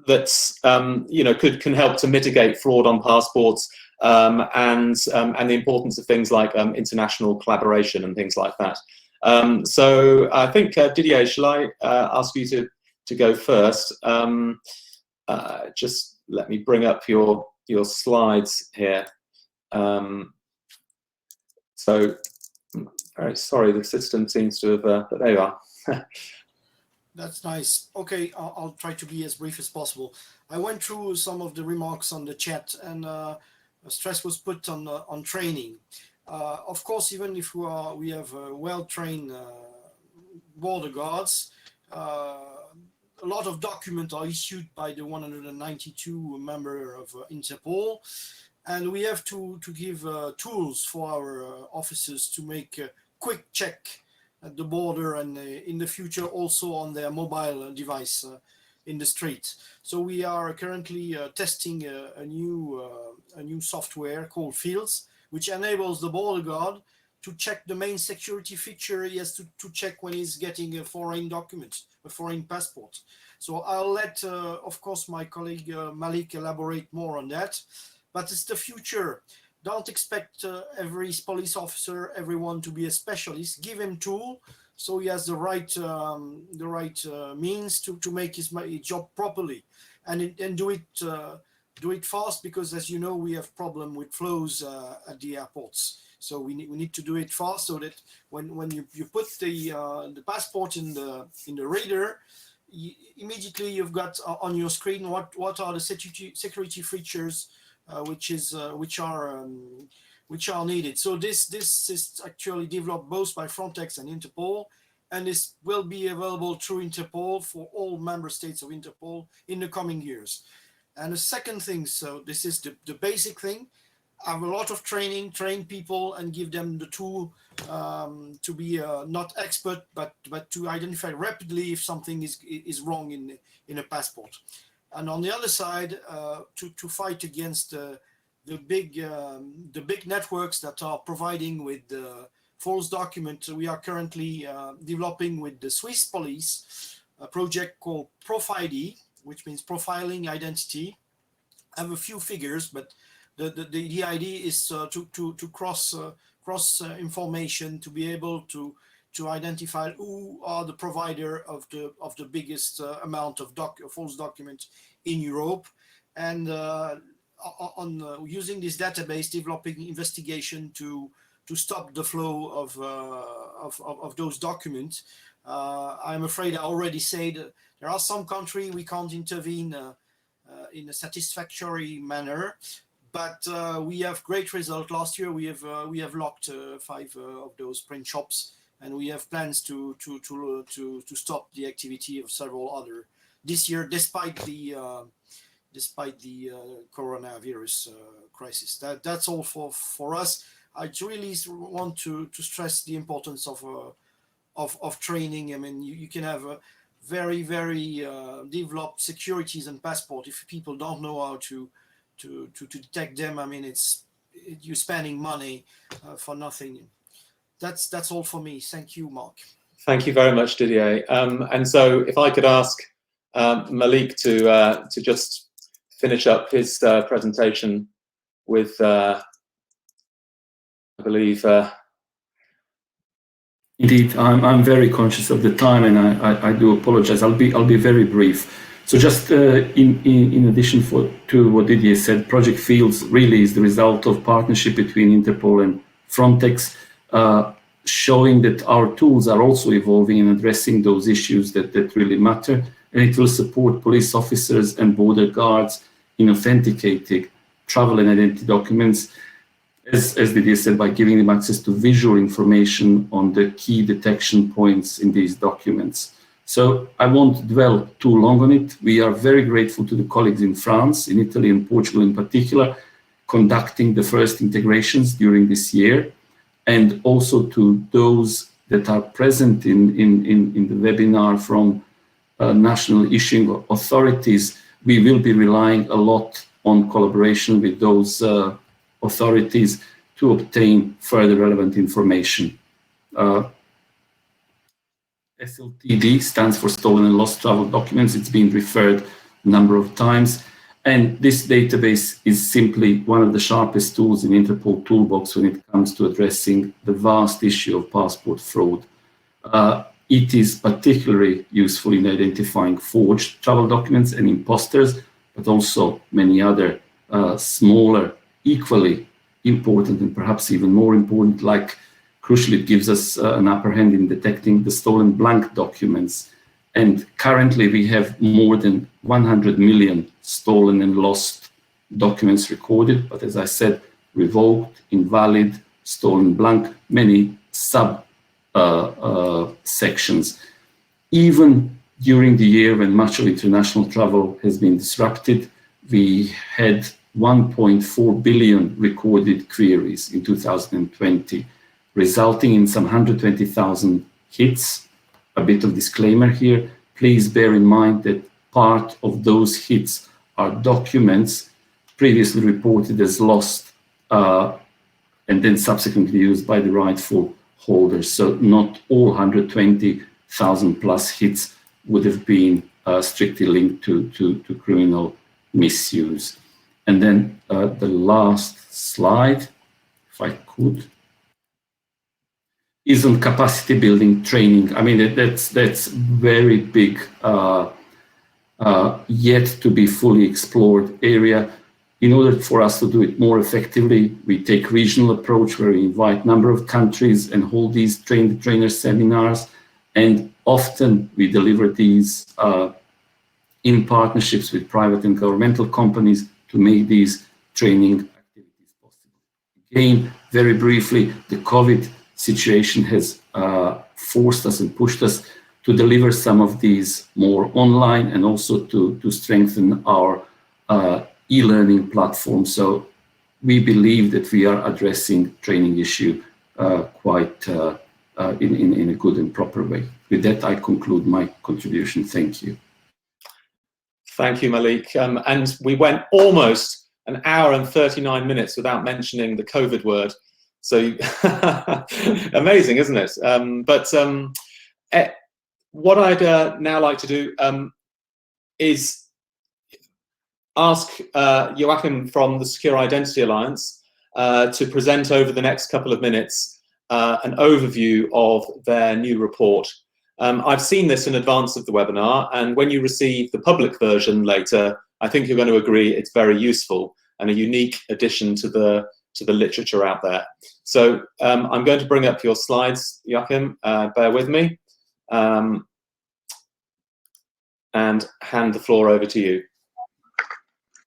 that you know can help to mitigate fraud on passports, and the importance of things like international collaboration and things like that. So I think Didier, shall I ask you to go first? Just let me bring up your slides here. So very sorry, the system seems to have, but there you are. That's nice. Okay, I'll try to be as brief as possible. I went through some of the remarks on the chat, and stress was put on training. Of course, even if we have well-trained border guards, a lot of documents are issued by the 192 member of Interpol, and we have to give tools for our officers to make a quick check at the border, and in the future also on their mobile device in the street. So we are currently testing a new software called Fields, which enables the border guard to check the main security feature he has to check when he's getting a foreign document, a foreign passport. So I'll let, of course, my colleague Malik elaborate more on that, but it's the future. Don't expect every police officer, everyone to be a specialist. Give him tool so he has the right means to make his job properly, and do it fast, because as you know we have problem with flows at the airports. So we need to do it fast, so that when you put the passport in the reader, immediately you've got on your screen what are the security features which are needed. So this is actually developed both by Frontex and Interpol, and this will be available through Interpol for all member states of Interpol in the coming years. And the second thing, so this is the basic thing, have a lot of training, train people and give them the tool to be not expert, but to identify rapidly if something is wrong in a passport. And on the other side, to fight against the big networks that are providing with false document, we are currently developing with the Swiss police a project called ProfID, which means profiling identity. I have a few figures, but the idea is to cross information, to be able to identify who are the provider of the biggest amount of false documents in Europe, and on using this database, developing investigation to stop the flow of those documents. I'm afraid I already said there are some countries we can't intervene in a satisfactory manner, but we have great result. Last year we have locked 5 of those print shops, and we have plans to stop the activity of several other this year, despite the coronavirus crisis. That's all for us. I really want to stress the importance of training. I mean, you can have a very developed securities and passport if people don't know how to detect them. I mean, you're spending money for nothing. That's all for me. Thank you, Mark. Thank you very much, Didier. And so, if I could ask Malik to just finish up his presentation with, I believe. Indeed, I'm very conscious of the time, and I do apologize. I'll be very brief. So just in addition to what Didier said, Project Fields really is the result of partnership between Interpol and Frontex, showing that our tools are also evolving and addressing those issues that really matter, and it will support police officers and border guards in authenticating travel and identity documents, as Didier said, by giving them access to visual information on the key detection points in these documents. So I won't dwell too long on it. We are very grateful to the colleagues in France, in Italy and Portugal in particular, conducting the first integrations during this year, and also to those that are present in the webinar from national issuing authorities. We will be relying a lot on collaboration with those authorities to obtain further relevant information. SLTD stands for Stolen and Lost Travel Documents. It's been referred a number of times. And this database is simply one of the sharpest tools in Interpol toolbox when it comes to addressing the vast issue of passport fraud. It is particularly useful in identifying forged travel documents and imposters, but also many other smaller, equally important and perhaps even more important, like crucially it gives us an upper hand in detecting the stolen blank documents. And currently we have more than 100 million stolen and lost documents recorded, but as I said, revoked, invalid, stolen blank, many sections. Even during the year when much of international travel has been disrupted, we had 1.4 billion recorded queries in 2020, resulting in some 120,000 hits. A bit of disclaimer here, please bear in mind that part of those hits are documents previously reported as lost and then subsequently used by the rightful holders. So not all 120,000 plus hits would have been strictly linked to criminal misuse. And then the last slide, if I could, is on capacity building training. I mean, that's very big, yet to be fully explored area. In order for us to do it more effectively, we take regional approach where we invite a number of countries and hold these trainer seminars. And often we deliver these in partnerships with private and governmental companies to make these training activities possible. Again, very briefly, the COVID situation has forced us and pushed us to deliver some of these more online and also to strengthen our e-learning platform. So we believe that we are addressing training issue quite in a good and proper way. With that, I conclude my contribution. Thank you. Thank you, Malik. And we went almost an hour and 39 minutes without mentioning the COVID word. So amazing, isn't it? What I'd now like to do is ask Joachim from the Secure Identity Alliance to present over the next couple of minutes an overview of their new report. I've seen this in advance of the webinar, and when you receive the public version later, I think you're going to agree it's very useful and a unique addition to the literature out there. So I'm going to bring up your slides, Joachim, bear with me, and hand the floor over to you.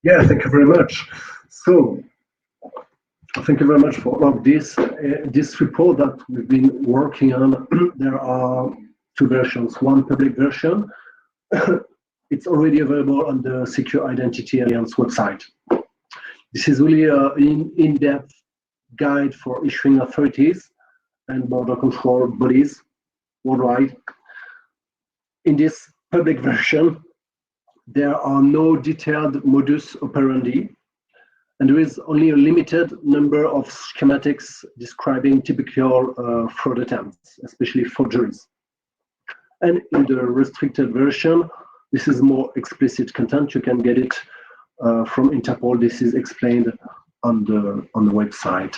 Yeah, thank you very much. So, thank you very much for all of this. This report that we've been working on, there are two versions. One public version, it's already available on the Secure Identity Alliance website. This is really an in-depth guide for issuing authorities and border control bodies worldwide. In this public version, there are no detailed modus operandi, and there is only a limited number of schematics describing typical fraud attempts, especially forgeries. And in the restricted version, this is more explicit content. You can get it from Interpol. This is explained on the website.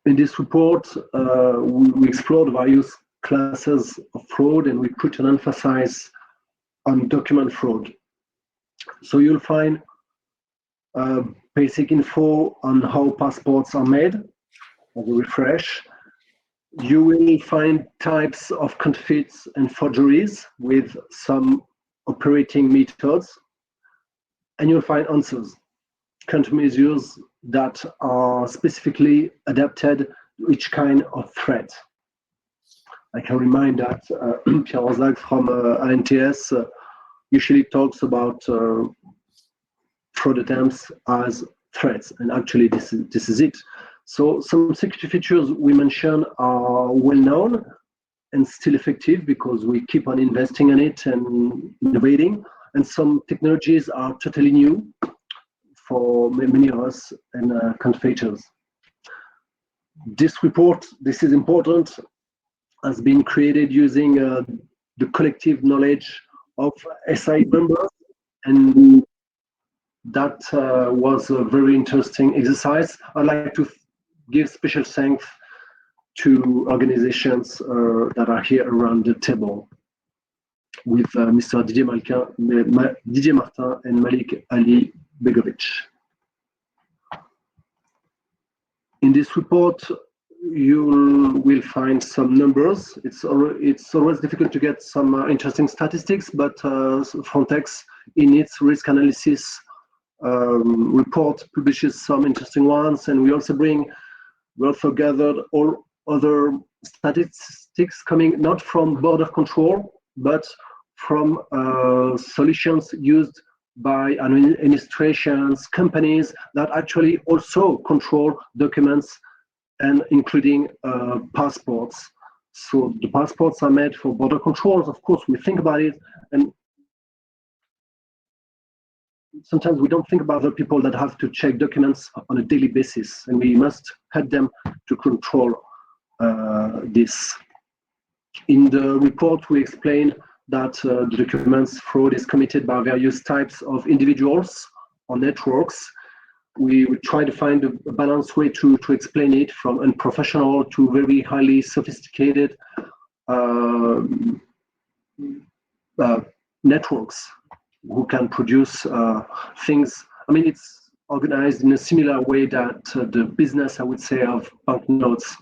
In this report, we explored various classes of fraud, and we put an emphasis on document fraud. So you'll find basic info on how passports are made, as a refresh. You will find types of counterfeits and forgeries with some operating methods, and you'll find answers, countermeasures that are specifically adapted to each kind of threat. I can remind that Pierre Rozag from ANTS usually talks about fraud attempts as threats, and actually this is it. So some security features we mentioned are well known and still effective because we keep on investing in it and innovating, and some technologies are totally new for many of us and counterfeiters. This report, this is important, has been created using the collective knowledge of SI members, and that was a very interesting exercise. I'd like to give special thanks to organizations that are here around the table with Mr. Didier Martin and Malik Alibegovic. In this report, you will find some numbers. It's always difficult to get some interesting statistics, but Frontex, in its risk analysis report, publishes some interesting ones, and we also gathered all other statistics coming not from border control, but from solutions used by administrations, companies that actually also control documents, and including passports. So the passports are made for border controls. Of course, we think about it, and sometimes we don't think about the people that have to check documents on a daily basis, and we must help them to control this. In the report, we explain that the documents fraud is committed by various types of individuals or networks. We try to find a balanced way to explain it, from unprofessional to very highly sophisticated networks who can produce things. I mean, it's organized in a similar way that the business, I would say, of banknotes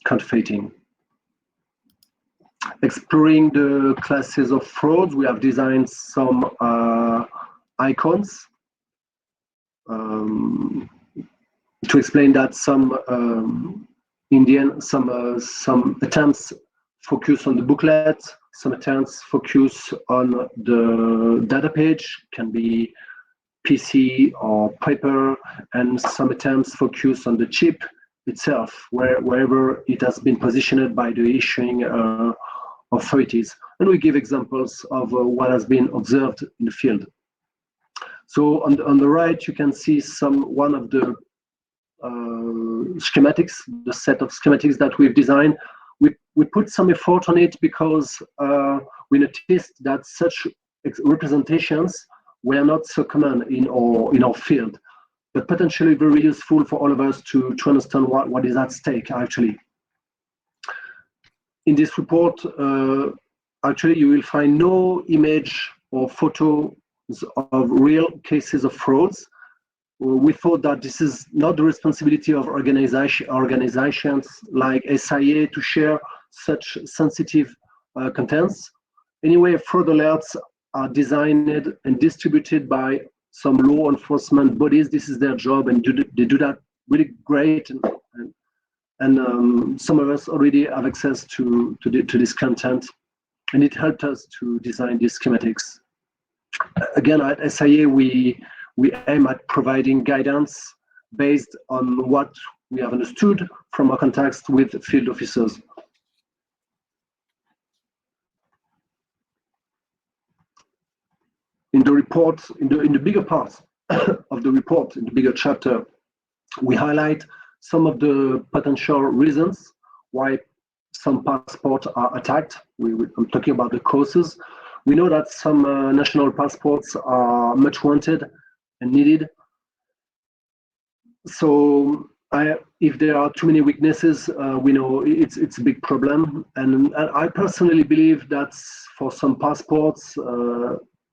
counterfeiting. Exploring the classes of frauds, we have designed some icons to explain that some attempts focus on the booklet, some attempts focus on the data page, can be PC or paper, and some attempts focus on the chip itself, wherever it has been positioned by the issuing authorities. And we give examples of what has been observed in the field. So on the right, you can see one of the schematics, the set of schematics that we've designed. We put some effort on it because we noticed that such representations were not so common in our field, but potentially very useful for all of us to understand what is at stake actually. In this report, actually you will find no image or photos of real cases of frauds. We thought that this is not the responsibility of organizations like SIA to share such sensitive contents. Anyway, fraud alerts are designed and distributed by some law enforcement bodies. This is their job, and they do that really great. And some of us already have access to this content, and it helped us to design these schematics. Again, at SIA, we aim at providing guidance based on what we have understood from our contacts with field officers. In the report, in the bigger part of the report, in the bigger chapter, we highlight some of the potential reasons why some passports are attacked. I'm talking about the causes. We know that some national passports are much wanted and needed. So if there are too many weaknesses, we know it's a big problem. And I personally believe that for some passports,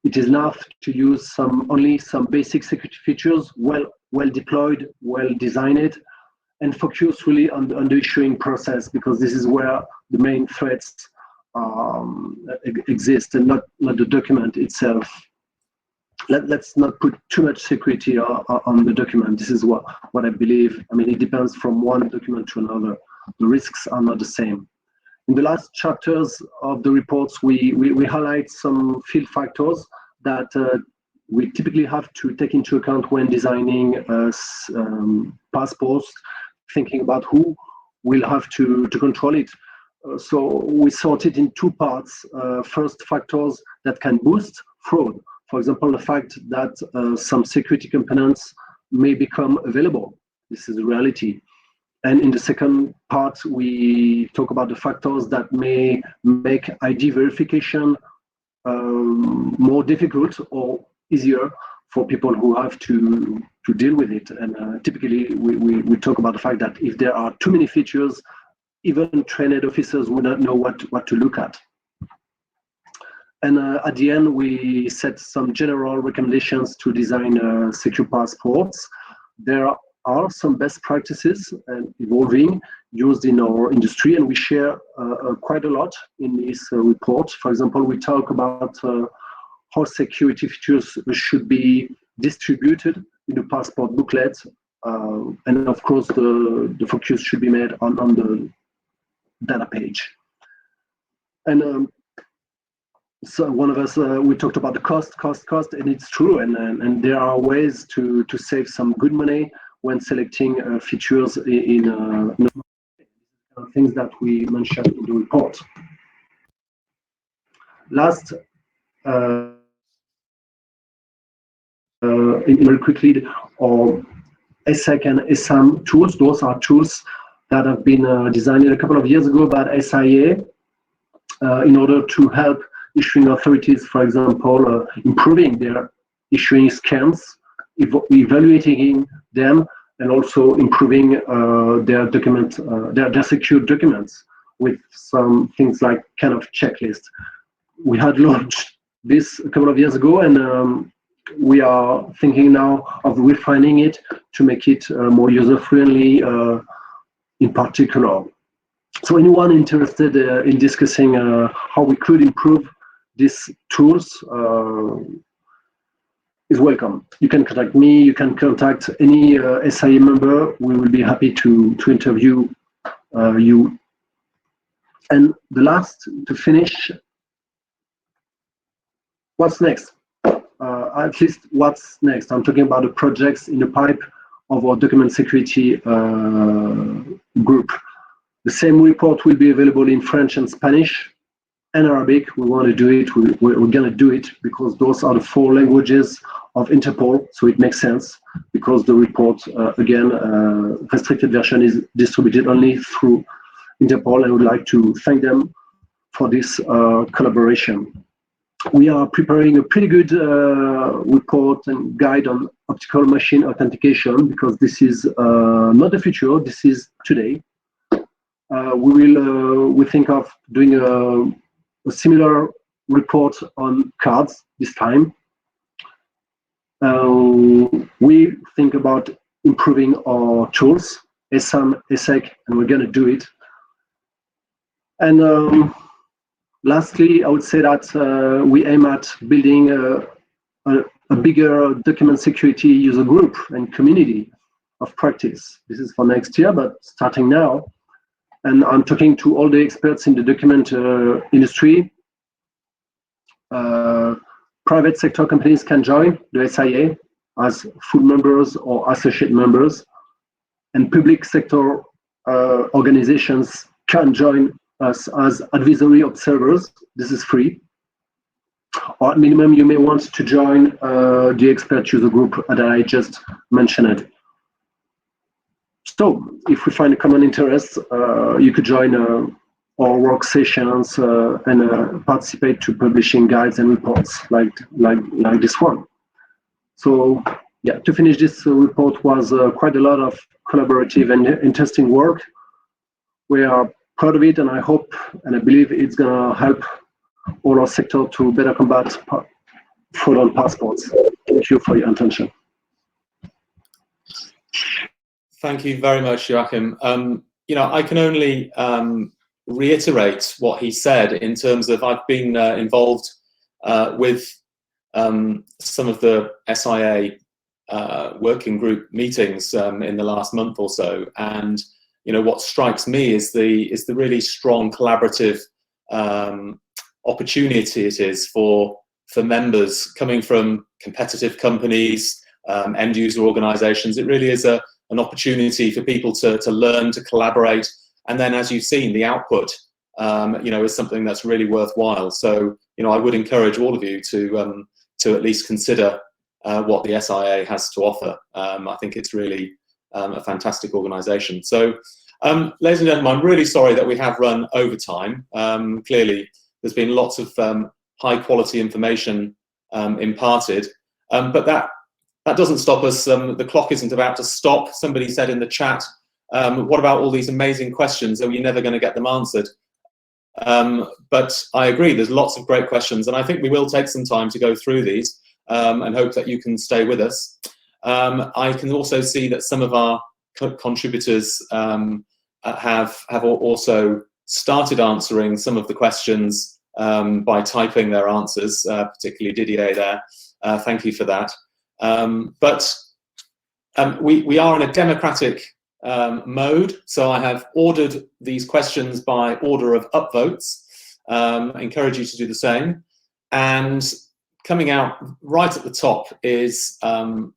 it is enough to use only some basic security features, well deployed, well designed, and focus really on the issuing process, because this is where the main threats exist, and not the document itself. Let's not put too much security on the document. This is what I believe. I mean, it depends from one document to another. The risks are not the same. In the last chapters of the reports, we highlight some field factors that we typically have to take into account when designing passports, thinking about who will have to control it. So we sort it in two parts. First, factors that can boost fraud. For example, the fact that some security components may become available. This is a reality. And in the second part, we talk about the factors that may make ID verification more difficult or easier for people who have to deal with it. And typically, we talk about the fact that if there are too many features, even trained officers would not know what to look at. And at the end, we set some general recommendations to design secure passports. There are some best practices evolving, used in our industry, and we share quite a lot in this report. For example, we talk about how security features should be distributed in the passport booklet, and of course the focus should be made on the data page. And so one of us, we talked about the cost, and it's true, and there are ways to save some good money when selecting features in things that we mentioned in the report. Last, very quickly, our ESSEC and ESAM tools. Those are tools that have been designed a couple of years ago by SIA in order to help issuing authorities, for example, improving their issuing scans, evaluating them, and also improving their document, their secure documents with some things like kind of checklist. We had launched this a couple of years ago, and we are thinking now of refining it to make it more user-friendly in particular. So anyone interested in discussing how we could improve these tools is welcome. You can contact me, you can contact any SIA member. We will be happy to interview you. And the last, to finish, what's next? At least what's next? I'm talking about the projects in the pipe of our document security group. The same report will be available in French and Spanish. and Arabic. We want to do it. We're going to do it because those are the 4 languages of Interpol. So it makes sense because the report, again, restricted version is distributed only through Interpol. I would like to thank them for this collaboration. We are preparing a pretty good report and guide on optical machine authentication because this is not the future, this is today. We think of doing a similar report on cards this time. We think about improving our tools, ESAM, ESEC, and we're going to do it. And lastly, I would say that we aim at building a bigger document security user group and community of practice. This is for next year, but starting now. And I'm talking to all the experts in the document industry. Private sector companies can join the SIA as full members or associate members, and public sector organizations can join us as advisory observers. This is free. Or at minimum, you may want to join the expert user group that I just mentioned. So if we find a common interest, you could join our work sessions and participate to publishing guides and reports like this one. So yeah, to finish this report was quite a lot of collaborative and interesting work. We are proud of it, and I hope and I believe it's going to help all our sector to better combat fraud on passports. Thank you for your attention. Thank you very much, Joachim. You know, I can only reiterate what he said in terms of I've been involved with some of the SIA working group meetings in the last month or so, and you know what strikes me is the really strong collaborative opportunity it is for members coming from competitive companies, end user organizations. It really is an opportunity for people to learn, to collaborate, and then, as you've seen, the output you know, is something that's really worthwhile. So you know, I would encourage all of you to at least consider what the SIA has to offer. I think it's really a fantastic organization. So ladies and gentlemen, I'm really sorry that we have run over time. Clearly there's been lots of high quality information imparted, but that doesn't stop us. The clock isn't about to stop. Somebody said in the chat, what about all these amazing questions? Are you never going to get them answered? But I agree, there's lots of great questions, and I think we will take some time to go through these and hope that you can stay with us. I can also see that some of our contributors have also started answering some of the questions by typing their answers, particularly Didier there. Thank you for that. But we are in a democratic mode, so I have ordered these questions by order of upvotes. I encourage you to do the same. And coming out right at the top is a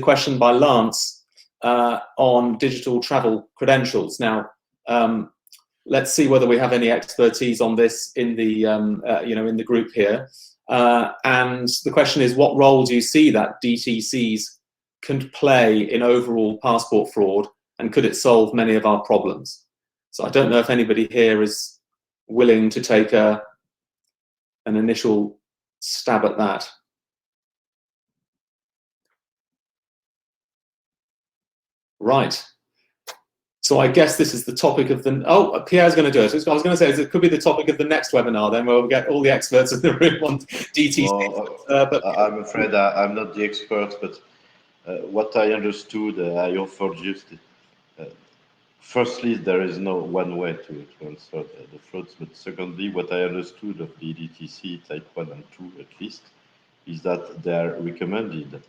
question by Lance on digital travel credentials. Now, let's see whether we have any expertise on this in the you know, in the group here. And the question is, what role do you see that DTCs can play in overall passport fraud, and could it solve many of our problems? So I don't know if anybody here is willing to take an initial stab at that. Right. So I guess this is the topic of the, oh, Pierre's going to do it. I was going to say, it could be the topic of the next webinar, then we'll get all the experts in the room on DTC. But I'm afraid I'm not the expert, but what I understood, I offered just, firstly, there is no one way to answer the frauds, but secondly, what I understood of the DTC type 1 and 2 at least, is that they are recommended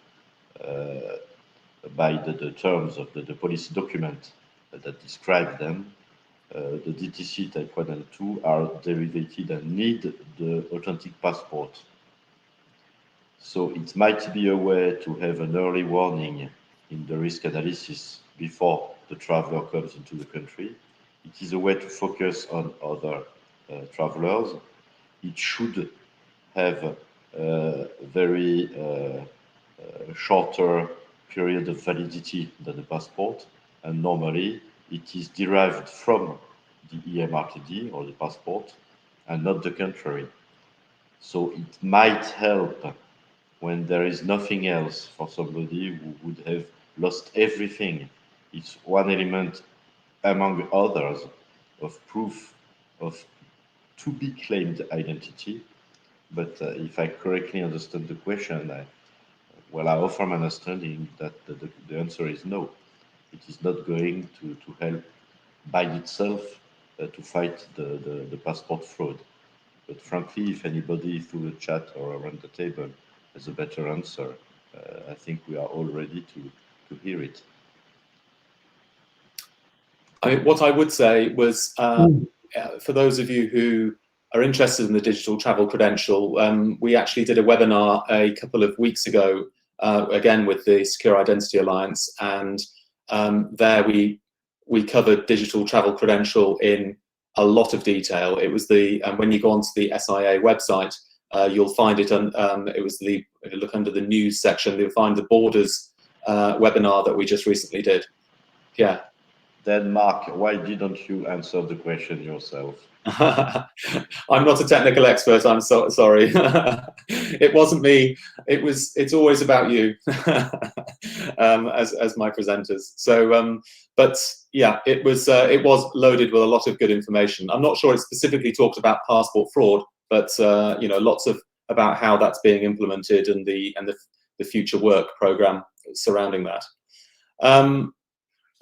by the terms of the policy document that describe them. The DTC type 1 and 2 are derivated and need the authentic passport. So it might be a way to have an early warning in the risk analysis before the traveler comes into the country. It is a way to focus on other travelers, it should have a very shorter period of validity than the passport, and normally it is derived from the EMRKD or the passport and not the contrary. So it might help when there is nothing else for somebody who would have lost everything. It's one element among others of proof of to be claimed identity. But if I correctly understand the question, I offer my understanding that the answer is no. It is not going to help by itself to fight the passport fraud. But frankly, if anybody through the chat or around the table has a better answer, I think we are all ready to hear it. What I would say was, for those of you who are interested in the digital travel credential, we actually did a webinar a couple of weeks ago, again with the Secure Identity Alliance, and there we covered digital travel credential in a lot of detail. It was when you go onto the SIA website, you'll find it on, if you look under the news section, you'll find the Borders webinar that we just recently did. Yeah. Then Mark, why didn't you answer the question yourself? I'm not a technical expert, I'm so sorry. It wasn't me, it's always about you as my presenters. So but yeah, it was loaded with a lot of good information. I'm not sure it specifically talked about passport fraud, but you know, lots of about how that's being implemented and the future work program surrounding that.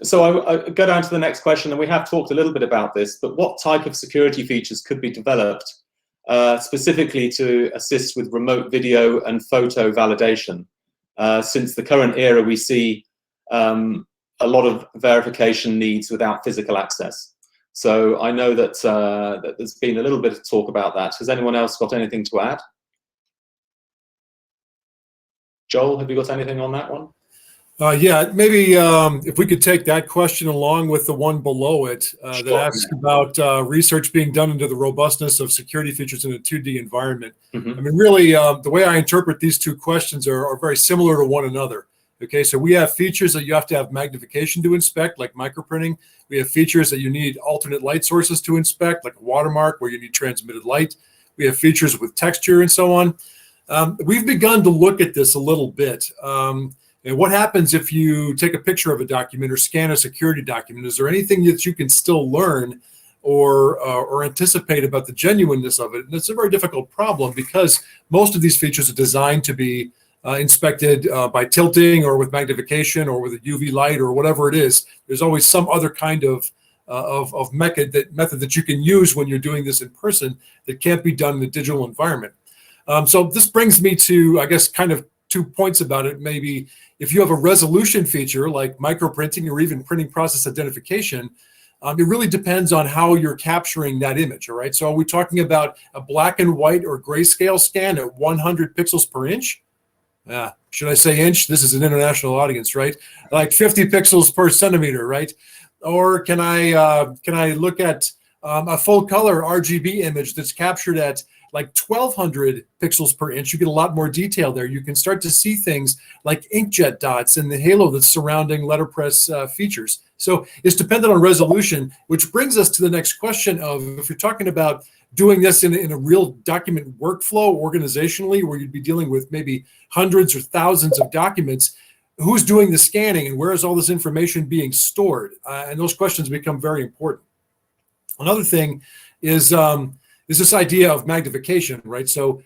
So I go down to the next question, and we have talked a little bit about this, but what type of security features could be developed specifically to assist with remote video and photo validation? Since the current era, we see a lot of verification needs without physical access. So I know that, that there's been a little bit of talk about that. Has anyone else got anything to add? Joel, have you got anything on that one? Yeah, maybe if we could take that question along with the one below it that asks about research being done into the robustness of security features in a 2D environment. I mean, really, the way I interpret these two questions are very similar to one another. Okay, so we have features that you have to have magnification to inspect, like microprinting. We have features that you need alternate light sources to inspect, like a watermark, where you need transmitted light. We have features with texture and so on. We've begun to look at this a little bit. And what happens if you take a picture of a document or scan a security document? Is there anything that you can still learn or anticipate about the genuineness of it? And it's a very difficult problem because most of these features are designed to be inspected by tilting or with magnification or with a UV light or whatever it is. There's always some other kind of method that you can use when you're doing this in person that can't be done in a digital environment. So this brings me to, I guess, kind of 2 points about it. Maybe if you have a resolution feature like microprinting or even printing process identification, it really depends on how you're capturing that image, all right? So are we talking about a black and white or grayscale scan at 100 pixels per inch? Should I say inch? This is an international audience, right? Like 50 pixels per centimeter, right? Or can I look at a full color RGB image that's captured at like 1200 pixels per inch? You get a lot more detail there. You can start to see things like inkjet dots and the halo that's surrounding letterpress features. So it's dependent on resolution, which brings us to the next question of, if you're talking about doing this in a real document workflow organizationally, where you'd be dealing with maybe hundreds or thousands of documents, who's doing the scanning and where is all this information being stored? And those questions become very important. Another thing is this idea of magnification, right? So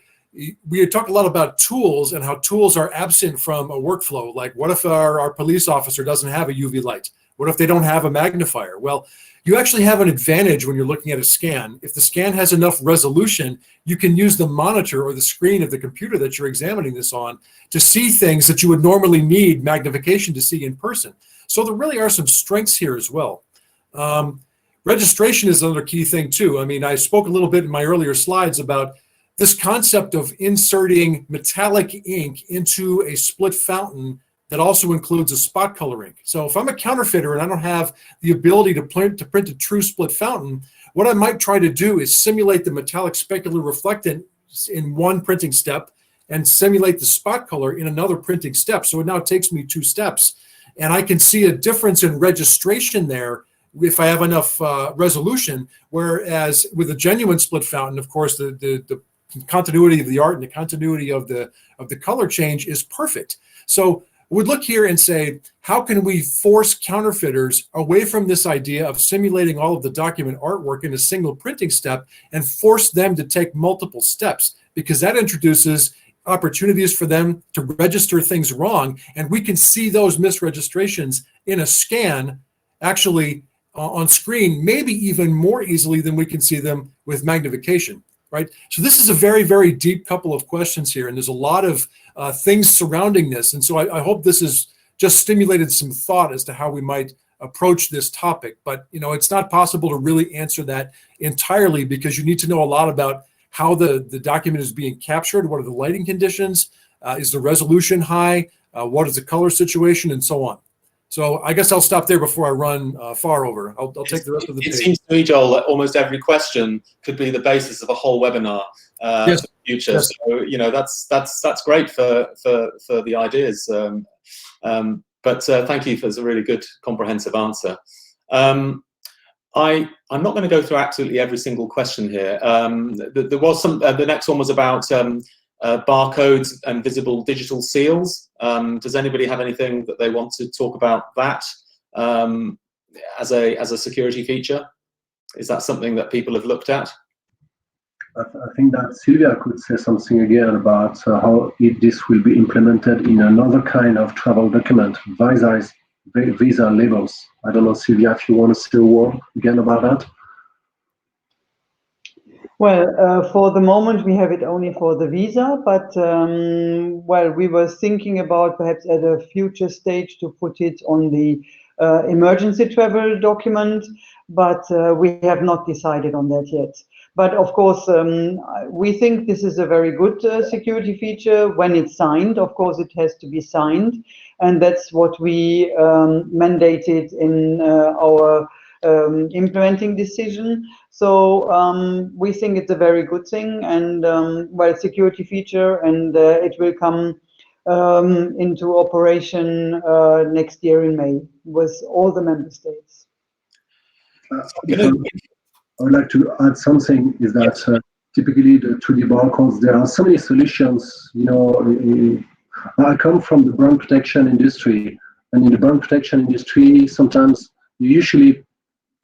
we talk a lot about tools and how tools are absent from a workflow. Like, what if our police officer doesn't have a UV light? What if they don't have a magnifier? Well, you actually have an advantage when you're looking at a scan. If the scan has enough resolution, you can use the monitor or the screen of the computer that you're examining this on to see things that you would normally need magnification to see in person. So there really are some strengths here as well. Registration is another key thing too. I mean, I spoke a little bit in my earlier slides about this concept of inserting metallic ink into a split fountain that also includes a spot color ink. So if I'm a counterfeiter and I don't have the ability to print a true split fountain, what I might try to do is simulate the metallic specular reflectance in one printing step and simulate the spot color in another printing step. So it now takes me 2 steps. And I can see a difference in registration there if I have enough resolution, whereas with a genuine split fountain, of course, the continuity of the art and the continuity of the color change is perfect. So we'd look here and say, how can we force counterfeiters away from this idea of simulating all of the document artwork in a single printing step and force them to take multiple steps? Because that introduces opportunities for them to register things wrong, and we can see those misregistrations in a scan actually on screen, maybe even more easily than we can see them with magnification, right? So this is a very, very deep couple of questions here, and there's a lot of things surrounding this. And so I hope this has just stimulated some thought as to how we might approach this topic. But, you know, it's not possible to really answer that entirely, because you need to know a lot about how the document is being captured, what are the lighting conditions, is the resolution high, what is the color situation, and so on. So I guess I'll stop there before I run far over. I'll take the rest of the page. It seems to me, Joel, that almost every question could be the basis of a whole webinar Yes. for the future. Yes. So, you know, that's great for the ideas. But thank you for a really good comprehensive answer. I'm not going to go through absolutely every single question here. There was some. The next one was about barcodes and visible digital seals. Does anybody have anything that they want to talk about that as a security feature? Is that something that people have looked at? I think that Sylvia could say something again about how this will be implemented in another kind of travel document, visa labels. I don't know, Sylvia, if you want to say a word again about that. Well, for the moment, we have it only for the visa, but well, we were thinking about perhaps at a future stage to put it on the emergency travel document, but we have not decided on that yet. But of course, we think this is a very good security feature when it's signed. Of course, it has to be signed, and that's what we mandated in our implementing decision. So we think it's a very good thing, and well, security feature, and it will come into operation next year in May with all the member states. I would like to add something, is that typically the 2D barcodes, there are so many solutions. You know, I come from the brand protection industry, and in the brand protection industry, sometimes you usually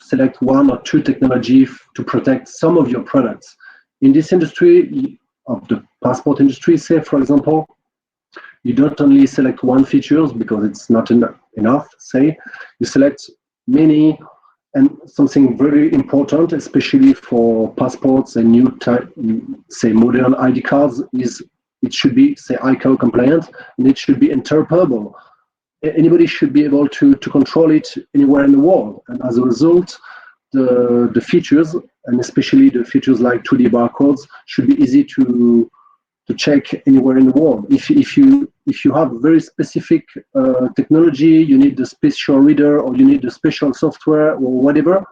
select 1 or 2 technology to protect some of your products. In this industry, of the passport industry, say, for example, you don't only select 1 features because it's not enough, say, you select many. And something very important, especially for passports and new type, say, modern ID cards, is it should be, say, ICAO compliant, and it should be interoperable. Anybody should be able to control it anywhere in the world. And as a result, the features, and especially the features like 2D barcodes, should be easy to check anywhere in the world. If you have very specific technology, you need the special reader, or you need the special software, or whatever,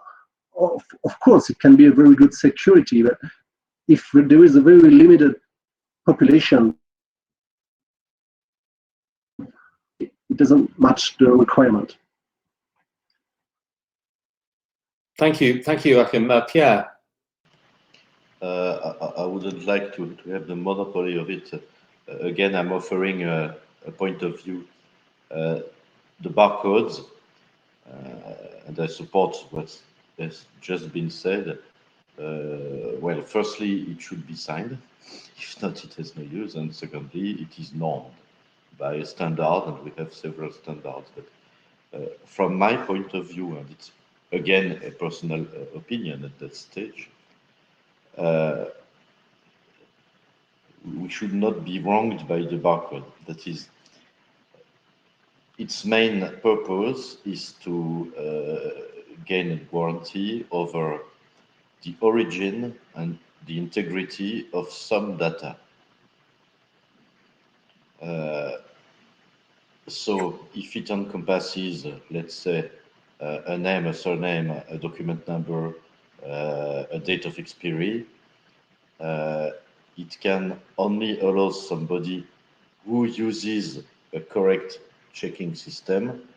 of course it can be a very good security. But if there is a very limited population, it doesn't match the requirement. Thank you, Joachim. Pierre. I wouldn't like to have the monopoly of it. Again, I'm offering a point of view. The barcodes, and I support what has just been said. Well, firstly, it should be signed. If not, it has no use. And secondly, it is normed by a standard, and we have several standards. But from my point of view, and it's again a personal opinion at that stage, we should not be wronged by the barcode. That is, its main purpose is to gain a warranty over the origin and the integrity of some data. So if it encompasses, let's say, a name, a surname, a document number, a date of expiry. It can only allow somebody who uses a correct checking system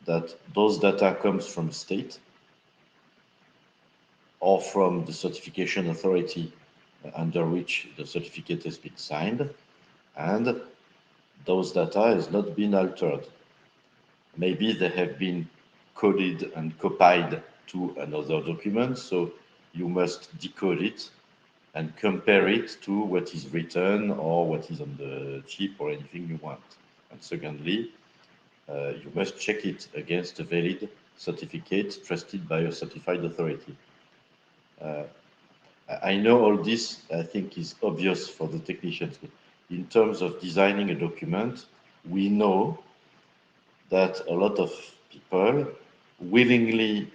that those data comes from the state or from the certification authority under which the certificate has been signed, and those data has not been altered. Maybe they have been coded and copied to another document, so you must decode it and compare it to what is written or what is on the chip or anything you want. And secondly, you must check it against a valid certificate trusted by a certified authority. I know all this, I think, is obvious for the technicians, but in terms of designing a document, we know that a lot of people willingly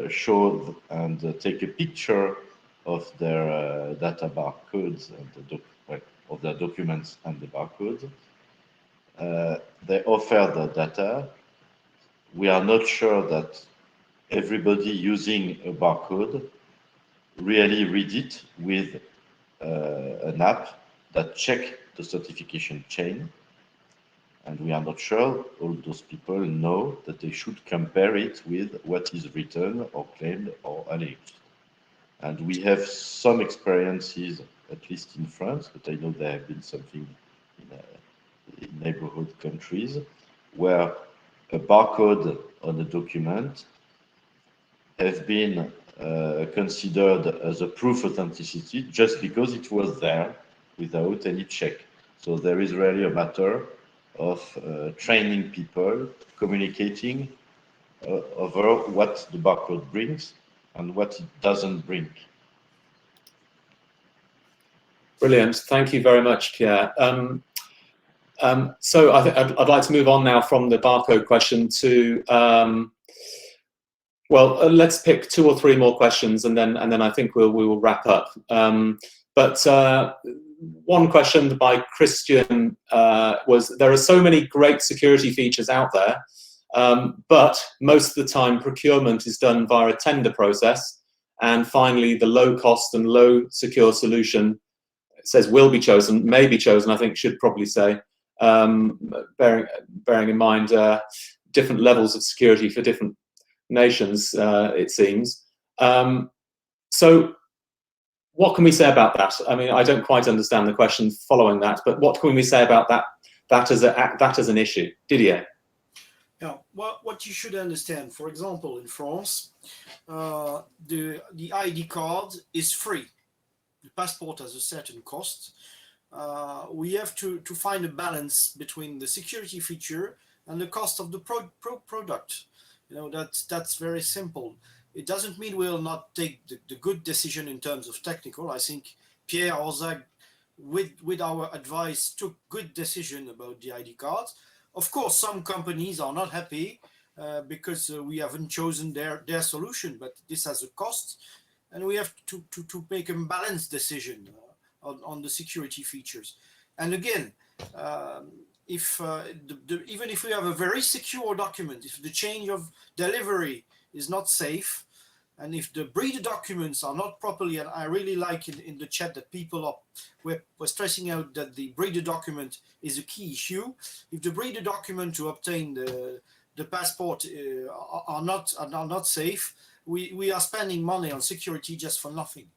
show and take a picture of their data barcodes and of their documents and the barcodes. They offer the data. We are not sure that everybody using a barcode really read it with an app that check the certification chain. And we are not sure all those people know that they should compare it with what is written or claimed or alleged. And we have some experiences, at least in France, but I know there have been something in neighborhood countries, where a barcode on a document has been considered as a proof of authenticity just because it was there without any check. So there is really a matter of training people, communicating over what the barcode brings and what it doesn't bring. Brilliant. Thank you very much, Pierre. So I'd like to move on now from the barcode question to, let's pick 2 or 3 more questions, and then I think we will wrap up. One question by Christian was, there are so many great security features out there, but most of the time procurement is done via a tender process, and finally the low cost and low secure solution, it says will be chosen, may be chosen, I think should probably say, bearing in mind different levels of security for different nations, it seems. So what can we say about that? I mean, I don't quite understand the question following that, but what can we say about that as an issue? Didier? Yeah, well, what you should understand, for example, in France, the ID card is free. The passport has a certain cost. We have to find a balance between the security feature and the cost of the product. You know, that's very simple. It doesn't mean we'll not take the good decision in terms of technical. I think Pierre Orzag, with our advice, took good decision about the ID cards. Of course, some companies are not happy because we haven't chosen their solution, but this has a cost, and we have to make a balanced decision on the security features. And again, even if we have a very secure document, if the chain of delivery is not safe, and if the breeder documents are not properly, and I really like in the chat that people were stressing out that the breeder document is a key issue. If the breeder document to obtain the passport are not safe, we are spending money on security just for nothing.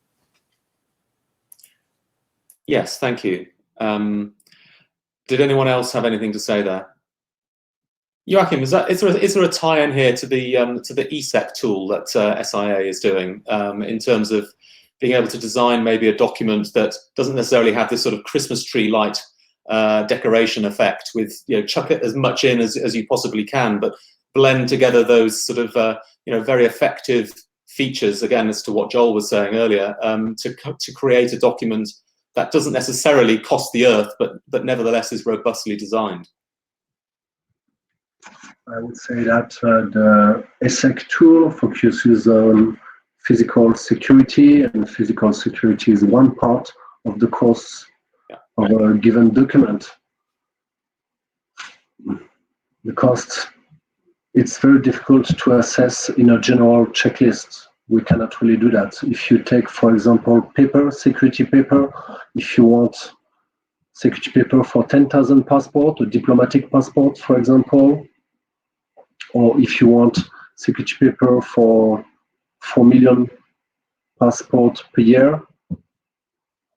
Yes, thank you. Did anyone else have anything to say there? Joachim, is there a tie-in here to the ESEC tool that SIA is doing in terms of being able to design maybe a document that doesn't necessarily have this sort of Christmas tree light decoration effect with, chuck it as much in as you possibly can, but blend together those sort of very effective features, again, as to what Joel was saying earlier, to create a document that doesn't necessarily cost the earth, but nevertheless is robustly designed? I would say that the ESEC tool focuses on physical security, and physical security is one part of the cost of a given document. The cost, it's very difficult to assess in a general checklist we cannot really do that. If you take, for example, paper, security paper, if you want security paper for 10,000 passports, a diplomatic passport, for example, or if you want security paper for 4 million passports per year,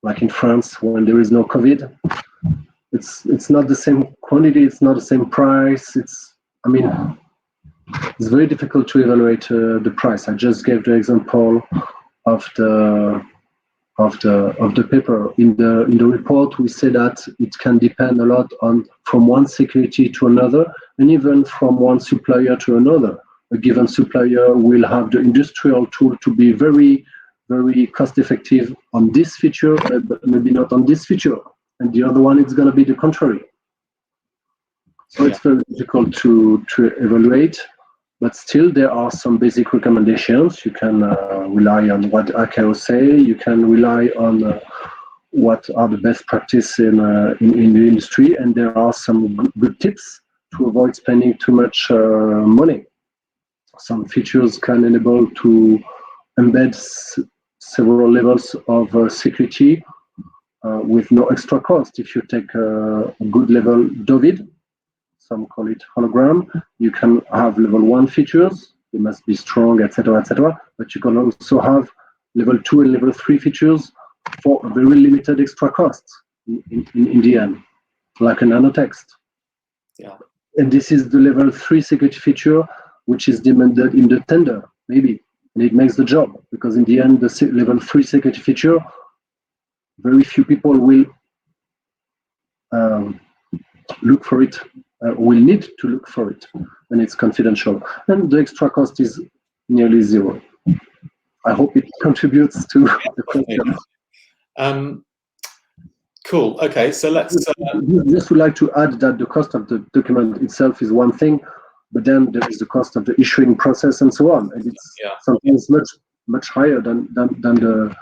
like in France when there is no COVID, it's not the same quantity, it's not the same price. It's very difficult to evaluate the price. I just gave the example of the paper. In the report, we say that it can depend a lot on from one security to another, and even from one supplier to another. A given supplier will have the industrial tool to be very, very cost effective on this feature, but maybe not on this feature. And the other one is going to be the contrary. So it's very difficult to evaluate, but still there are some basic recommendations. You can rely on what ICAO say. You can rely on what are the best practice in the industry, and there are some good tips to avoid spending too much money. Some features can enable to embed several levels of security with no extra cost. If you take a good level DOVID, some call it hologram, you can have level 1 features. They must be strong, etc., but you can also have level 2 and level 3 features for a very limited extra cost in the end, like a nanotext. Yeah. And this is the level 3 security feature which is demanded in the tender, maybe. And it makes the job, because in the end, the level 3 security feature, very few people will look for it, will need to look for it, and it's confidential. And the extra cost is nearly zero. I hope it contributes to the question. Cool. Okay, so let's. Just would like to add that the cost of the document itself is one thing, but then there is the cost of the issuing process and so on, and it's sometimes much higher than the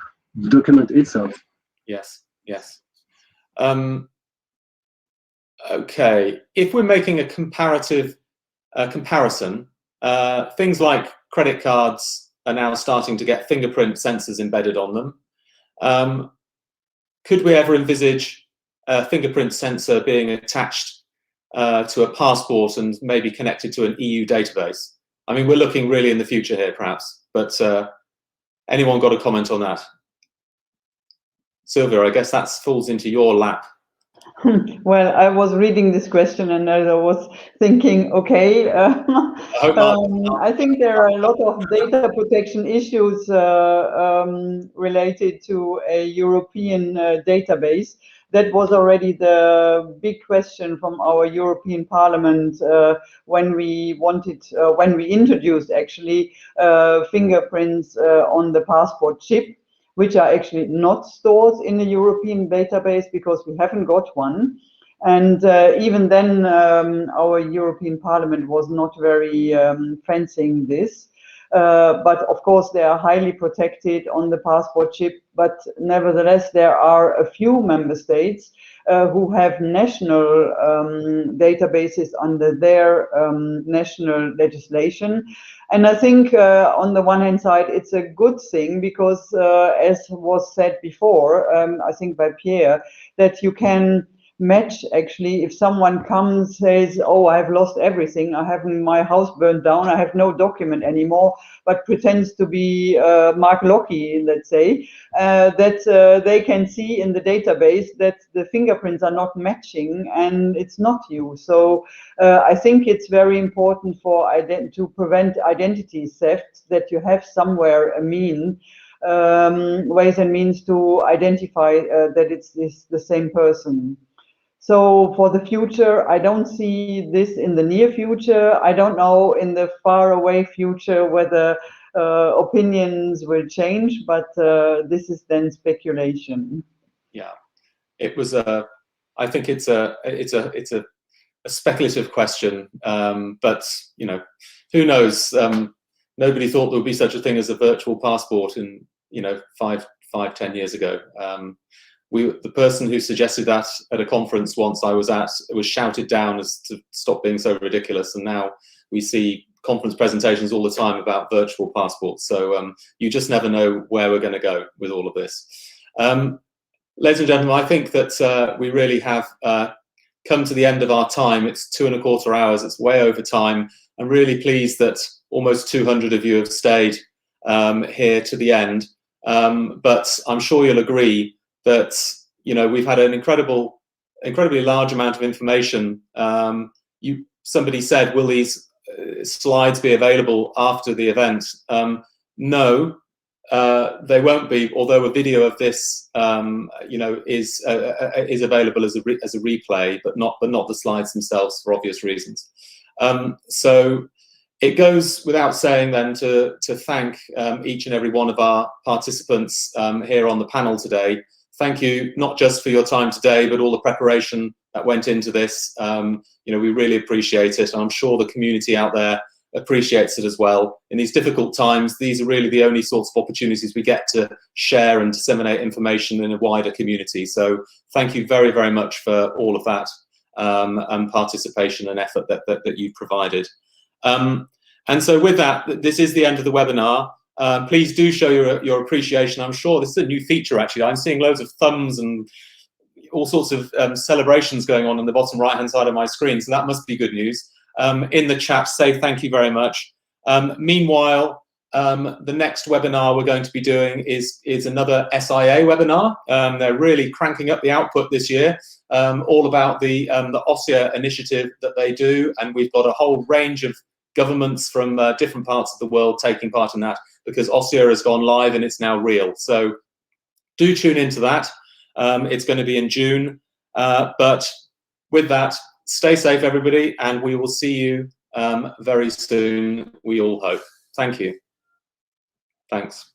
document itself. Yes. Okay, if we're making a comparison, things like credit cards are now starting to get fingerprint sensors embedded on them. Could we ever envisage a fingerprint sensor being attached to a passport and maybe connected to an EU database? I mean, we're looking really in the future here, perhaps, but anyone got a comment on that? Sylvia, I guess that falls into your lap. Well, I was reading this question and I was thinking, okay, I think there are a lot of data protection issues related to a European database. That was already the big question from our European Parliament when we introduced actually fingerprints on the passport chip, which are actually not stored in a European database because we haven't got one. And even then, our European Parliament was not very fancying this. But of course, they are highly protected on the passport chip. But nevertheless, there are a few member states who have national databases under their national legislation. And I think on the one hand side, it's a good thing because, as was said before, I think by Pierre, that you can match actually if someone comes, says, oh, I've lost everything, I have my house burned down, I have no document anymore, but pretends to be Mark Lockey, let's say, that they can see in the database that the fingerprints are not matching and it's not you. So I think it's very important to prevent identity theft that you have somewhere a ways and means to identify that it's the same person. So for the future, I don't see this in the near future. I don't know in the far away future whether opinions will change, but this is then speculation. Yeah, it was I think it's a speculative question, but you know, who knows? Nobody thought there would be such a thing as a virtual passport in 5-10 years ago. The person who suggested that at a conference once I was at, it was shouted down as to stop being so ridiculous, and now we see conference presentations all the time about virtual passports. So you just never know where we're going to go with all of this. Ladies and gentlemen, I think that we really have come to the end of our time. It's 2¼ hours. It's way over time. I'm really pleased that almost 200 of you have stayed here to the end. But I'm sure you'll agree that, you know, we've had an incredibly large amount of information. Somebody said, will these slides be available after the event? No, they won't be, although a video of this, you know, is available as a replay, but not the slides themselves for obvious reasons. So it goes without saying then to thank each and every one of our participants here on the panel today. Thank you not just for your time today, but all the preparation that went into this. You know, we really appreciate it, and I'm sure the community out there appreciates it as well. In these difficult times, these are really the only sorts of opportunities we get to share and disseminate information in a wider community. So thank you very, very much for all of that and participation and effort that you provided. And so with that, this is the end of the webinar. Please do show your appreciation. I'm sure this is a new feature, actually. I'm seeing loads of thumbs and all sorts of celebrations going on the bottom right-hand side of my screen, so that must be good news. In the chat, say thank you very much. Meanwhile, the next webinar we're going to be doing is another SIA webinar. They're really cranking up the output this year, all about the OSSIA initiative that they do, and we've got a whole range of governments from different parts of the world taking part in that, because OSSIA has gone live and it's now real. So do tune into that. It's going to be in June. But with that, stay safe, everybody, and we will see you very soon, we all hope. Thank you. Thanks.